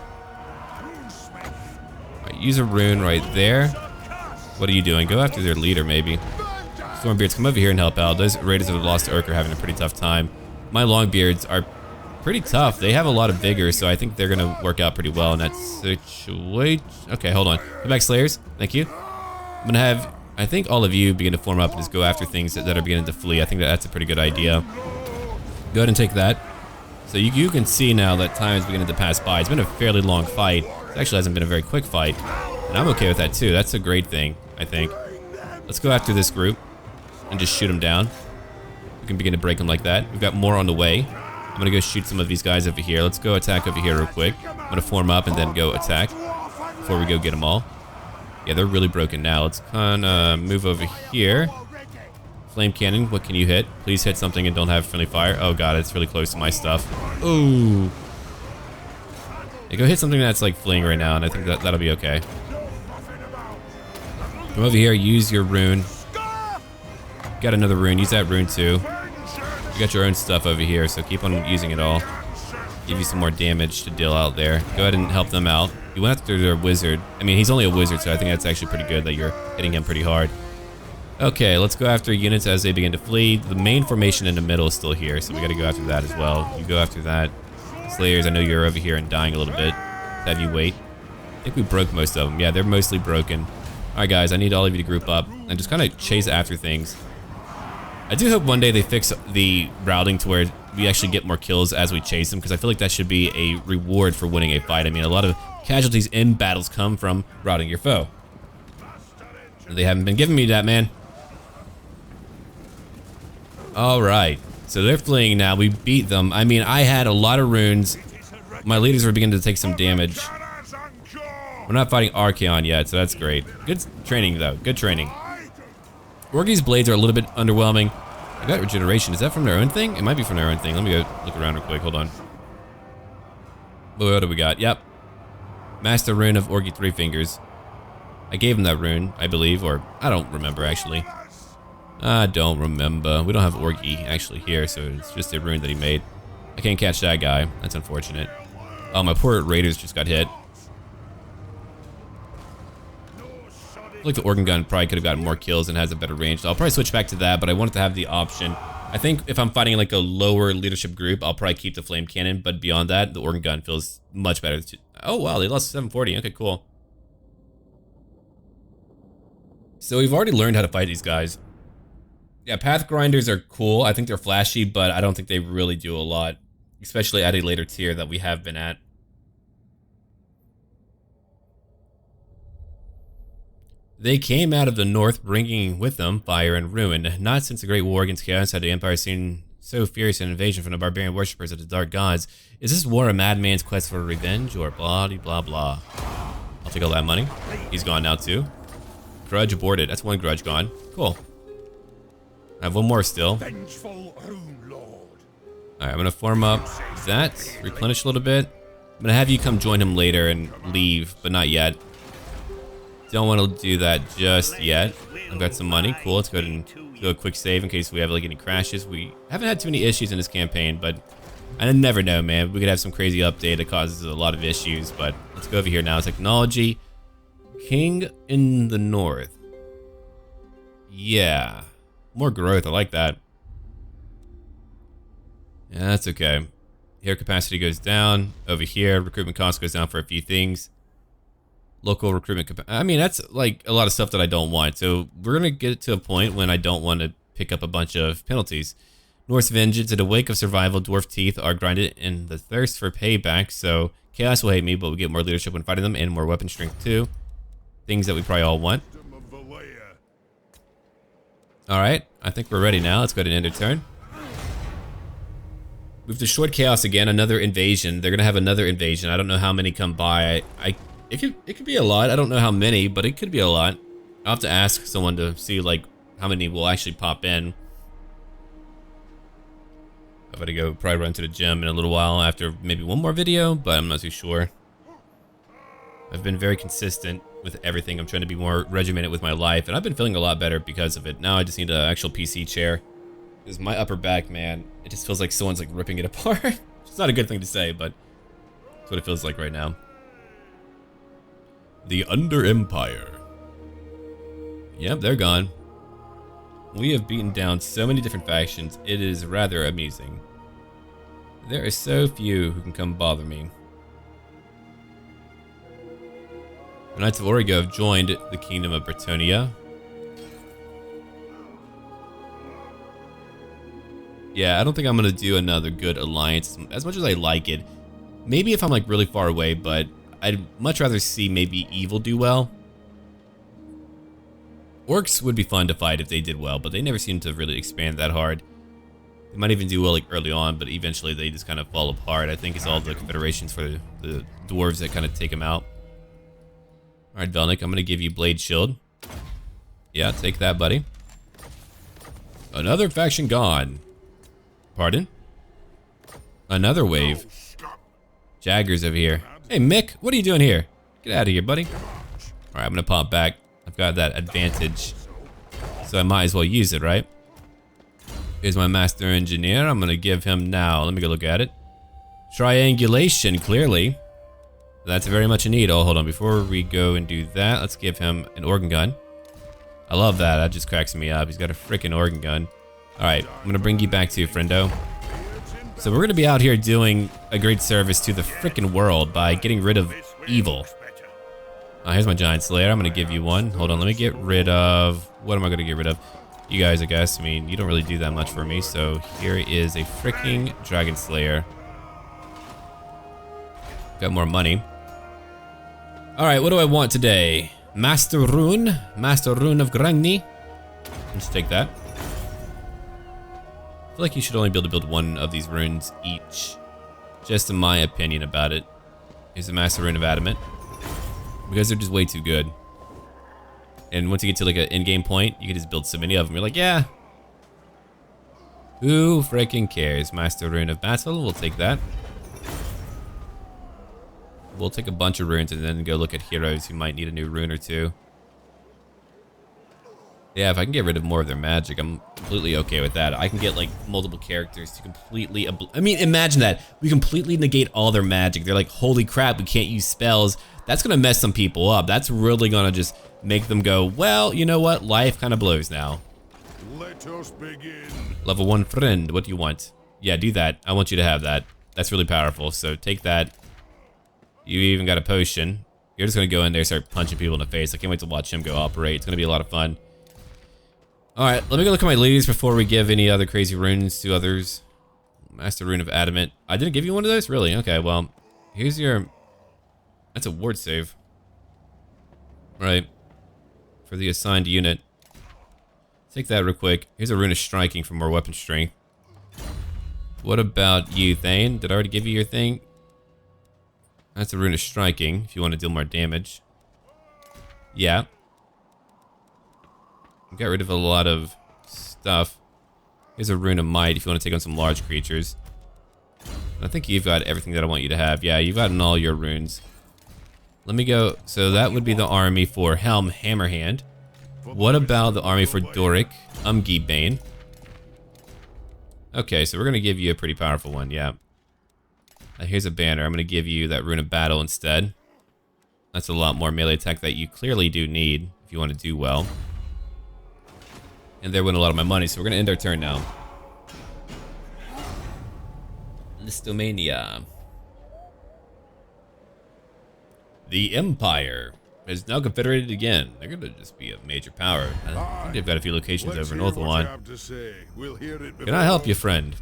Alright, use a rune right there. What are you doing? Go after their leader, maybe. Stormbeards, come over here and help out. Those raiders of the Lost Ark are having a pretty tough time. My Longbeards are pretty tough. They have a lot of vigor, so I think they're going to work out pretty well in that situation. Okay, hold on. Come back, Slayers. Thank you. I'm going to have, I think, all of you begin to form up and just go after things that are beginning to flee. I think that's a pretty good idea. Go ahead and take that. So you can see now that time is beginning to pass by. It's been a fairly long fight. It actually hasn't been a very quick fight. And I'm okay with that, too. That's a great thing, I think. Let's go after this group and just shoot them down. We can begin to break them like that. We've got more on the way. I'm gonna go shoot some of these guys over here. Let's go attack over here real quick. I'm gonna form up and then go attack before we go get them all. Yeah, they're really broken now. Let's kinda move over here. Flame cannon, what can you hit? Please hit something and don't have friendly fire. Oh god, it's really close to my stuff. Ooh. Yeah, go hit something that's like fleeing right now, and I think that'll be okay. Come over here, use your rune. Got another rune, use that rune too. You got your own stuff over here, so keep on using it all. Give you some more damage to deal out there. Go ahead and help them out. You went after their wizard. I mean, he's only a wizard, so I think that's actually pretty good that you're hitting him pretty hard. Okay, let's go after units as they begin to flee. The main formation in the middle is still here, so we gotta go after that as well. You go after that. Slayers, I know you're over here and dying a little bit. Let's have you wait. I think we broke most of them. Yeah, they're mostly broken. Alright guys, I need all of you to group up and just kind of chase after things. I do hope one day they fix the routing to where we actually get more kills as we chase them, because I feel like that should be a reward for winning a fight. I mean, a lot of casualties in battles come from routing your foe. They haven't been giving me that, man. Alright, so they're fleeing now. We beat them. I mean, I had a lot of runes. My leaders were beginning to take some damage. We're not fighting Archaon yet, so that's great. Good training, though. Good training. Orgy's blades are a little bit underwhelming. I got regeneration. Is that from their own thing? It might be from their own thing. Let me go look around real quick. Hold on. What do we got? Yep. Master Rune of Orgy Three Fingers. I gave him that rune, I believe, or I don't remember, actually. I don't remember. We don't have Orgy, actually, here, so it's just a rune that he made. I can't catch that guy. That's unfortunate. Oh, my poor raiders just got hit. I feel like the organ gun probably could have gotten more kills and has a better range. So I'll probably switch back to that, but I wanted to have the option. I think if I'm fighting like a lower leadership group, I'll probably keep the flame cannon, but beyond that, the organ gun feels much better. Oh wow, they lost 740. Okay, cool. So we've already learned how to fight these guys. Yeah, path grinders are cool. I think they're flashy, but I don't think they really do a lot, especially at a later tier that we have been at. They came out of the north, bringing with them fire and ruin. Not since the Great War against Chaos had the Empire seen so fierce an invasion from the barbarian worshippers of the dark gods. Is this war a madman's quest for revenge, or blah blah blah? I'll take all that money. He's gone now too. Grudge aborted. That's one grudge gone. Cool. I have one more still. Vengeful Rune Lord. Alright, I'm gonna form up that, replenish a little bit. I'm gonna have you come join him later and leave, but not yet. Don't want to do that just yet. I've got some money. Cool, let's go ahead and do a quick save in case we have like any crashes. We haven't had too many issues in this campaign, but I never know, man. We could have some crazy update that causes a lot of issues, but let's go over here now. Technology. King in the north. Yeah. More growth, I like that. Yeah, that's okay. Here capacity goes down. Over here, recruitment cost goes down for a few things. Local recruitment capacity. I mean, that's like a lot of stuff that I don't want. So we're going to get to a point when I don't want to pick up a bunch of penalties. Norse vengeance. In the wake of survival, dwarf teeth are grinded in the thirst for payback. So chaos will hate me, but we get more leadership when fighting them and more weapon strength too. Things that we probably all want. Alright, I think we're ready now. Let's go ahead and end our turn. We've destroyed chaos again, another invasion. They're gonna have another invasion. I don't know how many come by. It could be a lot. I don't know how many, but it could be a lot. I'll have to ask someone to see like how many will actually pop in. I've got to go probably run to the gym in a little while after maybe one more video, but I'm not too sure. I've been very consistent with everything. I'm trying to be more regimented with my life, and I've been feeling a lot better because of it. Now I just need an actual PC chair. Because my upper back, man, it just feels like someone's like ripping it apart. It's not a good thing to say, but that's what it feels like right now. The Under Empire. Yep, they're gone. We have beaten down so many different factions, it is rather amusing. There are so few who can come bother me. The Knights of Origo have joined the Kingdom of Bretonnia. Yeah, I don't think I'm going to do another good alliance as much as I like it. Maybe if I'm like really far away, but I'd much rather see maybe evil do well. Orcs would be fun to fight if they did well, but they never seem to really expand that hard. They might even do well like early on, but eventually they just kind of fall apart. I think it's all the confederations for the dwarves that kind of take them out. Alright, Velnik, I'm going to give you Blade Shield. Yeah, take that, buddy. Another faction gone. Pardon? Another wave. Jagger's over here. Hey, Mick, what are you doing here? Get out of here, buddy. Alright, I'm going to pop back. I've got that advantage, so I might as well use it, right? Here's my master engineer. I'm going to give him now. Let me go look at it. Triangulation, clearly. That's very much a need. Oh, hold on. Before we go and do that, let's give him an organ gun. I love that. That just cracks me up. He's got a freaking organ gun. Alright, I'm going to bring you back to you, friendo. So we're going to be out here doing a great service to the freaking world by getting rid of evil. Here's my giant slayer. I'm going to give you one. Hold on, let me get rid of... What am I going to get rid of? You guys, I guess. I mean, you don't really do that much for me. So here is a freaking dragon slayer. Got more money. Alright, what do I want today? Master Rune. Master Rune of Grangni. Let's take that. I feel like you should only be able to build one of these runes each. Just in my opinion about it. Here's the Master Rune of Adamant. Because they're just way too good. And once you get to like an in-game point, you can just build so many of them. You're like, yeah. Who freaking cares? Master Rune of Battle, we'll take that. We'll take a bunch of runes and then go look at heroes who might need a new rune or two. Yeah, if I can get rid of more of their magic, I'm completely okay with that. I can get like multiple characters to completely... I mean, imagine that. We completely negate all their magic. They're like, holy crap, we can't use spells. That's going to mess some people up. That's really going to just make them go, well, you know what? Life kind of blows now. Let us begin. Level 1 friend, what do you want? Yeah, do that. I want you to have that. That's really powerful. So take that. You even got a potion. You're just going to go in there and start punching people in the face. I can't wait to watch him go operate. It's going to be a lot of fun. Alright, let me go look at my leads before we give any other crazy runes to others. Master Rune of Adamant. I didn't give you one of those? Really? Okay, well, here's your... That's a ward save. Right. for the assigned unit. Take that real quick. Here's a rune of striking for more weapon strength. What about you, Thane? Did I already give you your thing? That's a rune of striking if you want to deal more damage. Yeah. Got rid of a lot of stuff. Here's a rune of might if you want to take on some large creatures. I think you've got everything that I want you to have. Yeah, you've gotten all your runes. Let me go. So that would be the army for Helm Hammerhand. What about the army for Doric Bane? Okay, so we're going to give you a pretty powerful one, yeah. Here's a banner. I'm going to give you that Rune of Battle instead. That's a lot more melee attack that you clearly do need if you want to do well. And they're winning a lot of my money, so we're going to end our turn now. Listomania. The Empire is now confederated again. They're going to just be a major power. I think they've got a few locations over in Northwalk. Can I help you, friend?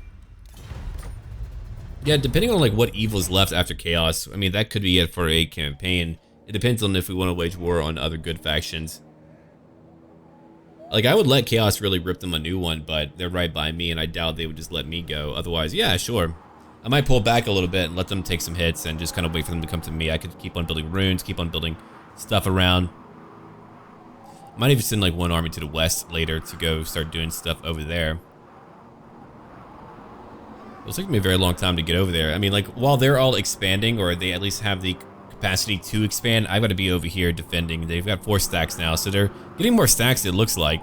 Yeah, depending on like what evil is left after Chaos, I mean, that could be it for a campaign. It depends on if we want to wage war on other good factions. Like, I would let Chaos really rip them a new one, but they're right by me, and I doubt they would just let me go. Otherwise, yeah, sure. I might pull back a little bit and let them take some hits and just kind of wait for them to come to me. I could keep on building runes, keep on building stuff around. Might even send like one army to the west later to go start doing stuff over there. It'll take me a very long time to get over there. I mean, like, while they're all expanding, or they at least have the capacity to expand, I've got to be over here defending. They've got 4 stacks now, so they're getting more stacks, it looks like.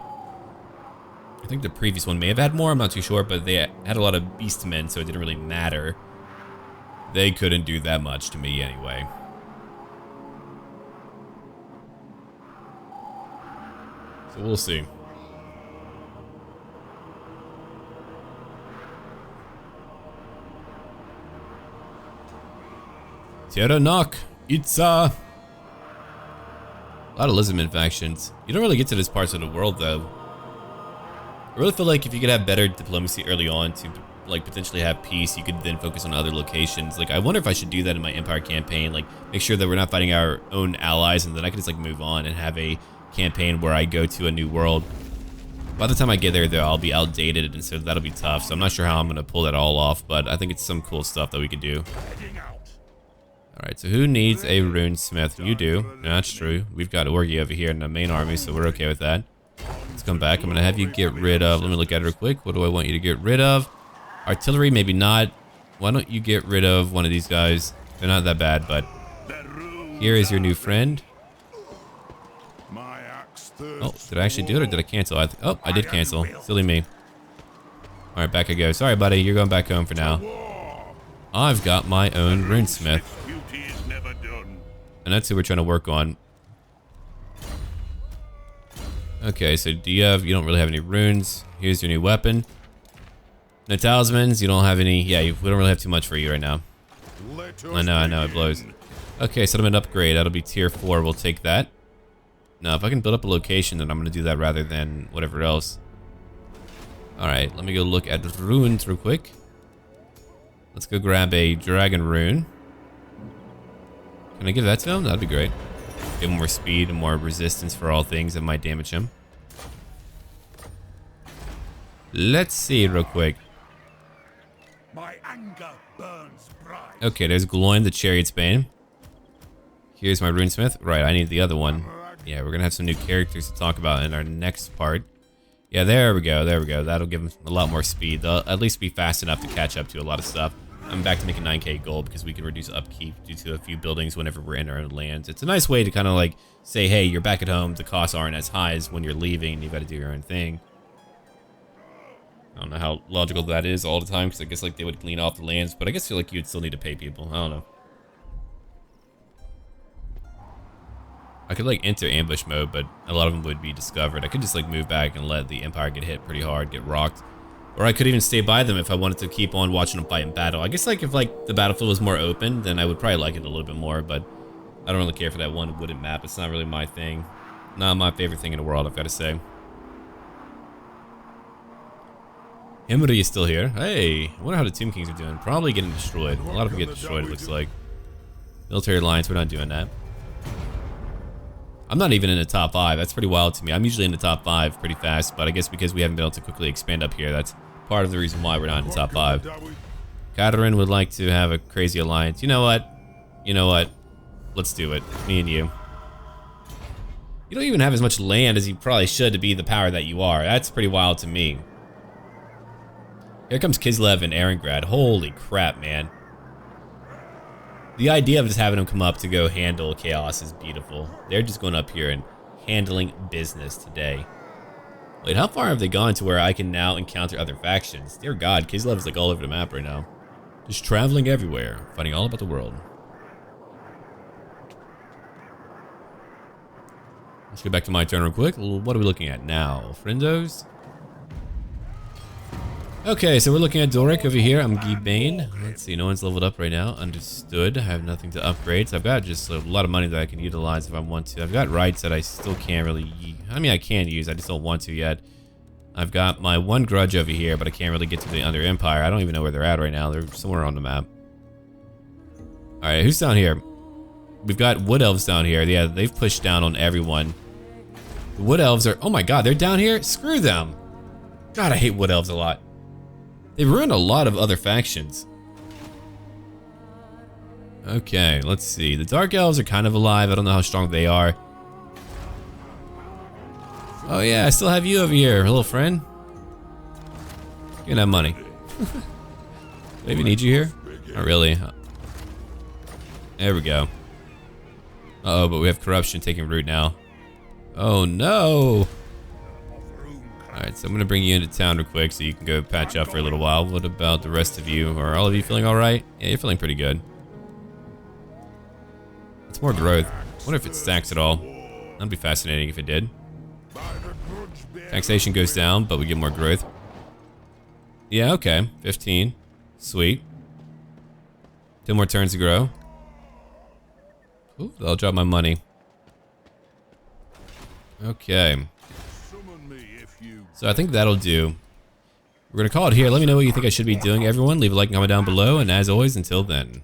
I think the previous one may have had more, I'm not too sure, but they had a lot of beastmen, so it didn't really matter. They couldn't do that much to me anyway. So we'll see. Terra Knock, it's a lot of lizardmen factions. You don't really get to these parts of the world though. I really feel like if you could have better diplomacy early on to like potentially have peace, you could then focus on other locations. Like, I wonder if I should do that in my Empire campaign, like make sure that we're not fighting our own allies, and then I can just like move on and have a campaign where I go to a new world. By the time I get there though, I'll be outdated, and so that'll be tough. So I'm not sure how I'm gonna pull that all off, but I think it's some cool stuff that we could do. Alright, so who needs a rune smith? You do. No, that's true. We've got Orgy over here in the main army, so we're okay with that. Let's come back. I'm going to have you get rid of... Let me look at it real quick. What do I want you to get rid of? Artillery, maybe not. Why don't you get rid of one of these guys? They're not that bad, but... Here is your new friend. Oh, did I actually do it, or did I cancel? Oh, I did cancel. Silly me. Alright, back I go. Sorry, buddy. You're going back home for now. I've got my own runesmith. And that's who we're trying to work on. Okay, so do you have... You don't really have any runes. Here's your new weapon. No talismans. You don't have any... Yeah, we don't really have too much for you right now. I know, it blows. Okay, settlement upgrade. That'll be tier 4. We'll take that. Now, if I can build up a location, then I'm going to do that rather than whatever else. Alright, let me go look at runes real quick. Let's go grab a dragon rune. Can I give that to him? That'd be great. Give him more speed and more resistance for all things that might damage him. Let's see real quick. My anger burns bright. Okay, there's Gloin, the Chariot's Bane. Here's my runesmith. Right, I need the other one. Yeah, we're gonna have some new characters to talk about in our next part. Yeah, there we go, That'll give them a lot more speed. They'll at least be fast enough to catch up to a lot of stuff. I'm back to making 9k gold because we can reduce upkeep due to a few buildings whenever we're in our own lands. It's a nice way to kind of like say, hey, you're back at home. The costs aren't as high as when you're leaving. You've got to do your own thing. I don't know how logical that is all the time, because I guess like they would clean off the lands, but I guess feel like you'd still need to pay people. I don't know. I could like enter ambush mode, but a lot of them would be discovered. I could just like move back and let the Empire get hit pretty hard, get rocked. Or I could even stay by them if I wanted to keep on watching them fight in battle. I guess like if like the battlefield was more open, then I would probably like it a little bit more, but I don't really care for that one wooden map. It's not really my thing. Not my favorite thing in the world, I've got to say. Himri is still here. Hey, I wonder how the Tomb Kings are doing. Probably getting destroyed. A lot of them get destroyed, it looks like. Military alliance, we're not doing that. I'm not even in the top 5. That's pretty wild to me. I'm usually in the top 5 pretty fast, but I guess because we haven't been able to quickly expand up here, that's part of the reason why we're not in the top 5. Katarin would like to have a crazy alliance. You know what? You know what? Let's do it. Me and you. You don't even have as much land as you probably should to be the power that you are. That's pretty wild to me. Here comes Kislev and Erengrad. Holy crap, man. The idea of just having them come up to go handle chaos is beautiful. They're just going up here and handling business today. Wait, how far have they gone to where I can now encounter other factions? Dear God, Kislev is like all over the map right now. Just traveling everywhere, fighting all about the world. Let's get back to my turn real quick. What are we looking at now? Friendos? Okay, so we're looking at Doric over here. I'm Guy Bane. Let's see, no one's leveled up right now. Understood. I have nothing to upgrade, so I've got just a lot of money that I can utilize if I want to. I've got rights that I still can't really... I mean, I can use, I just don't want to yet. I've got my one grudge over here, but I can't really get to the Under Empire. I don't even know where they're at right now. They're somewhere on the map. Alright, who's down here? We've got Wood Elves down here. Yeah, they've pushed down on everyone. The Wood Elves are... Oh my God, they're down here? Screw them. God, I hate Wood Elves a lot. They've ruined a lot of other factions. Okay, let's see. The Dark Elves are kind of alive. I don't know how strong they are. Oh yeah, I still have you over here, little friend. You can have money. Maybe need you here? Not really. There we go. Uh-oh, but we have corruption taking root now. Oh no! Alright, so I'm gonna bring you into town real quick so you can go patch up for a little while. What about the rest of you? Are all of you feeling alright? Yeah, you're feeling pretty good. It's more growth. I wonder if it stacks at all. That'd be fascinating if it did. Taxation goes down, but we get more growth. Yeah, okay. 15. Sweet. 2 more turns to grow. Ooh, that'll drop my money. Okay. So I think that'll do. We're gonna call it here. Let me know what you think I should be doing, everyone. Leave a like and comment down below, and as always, until then.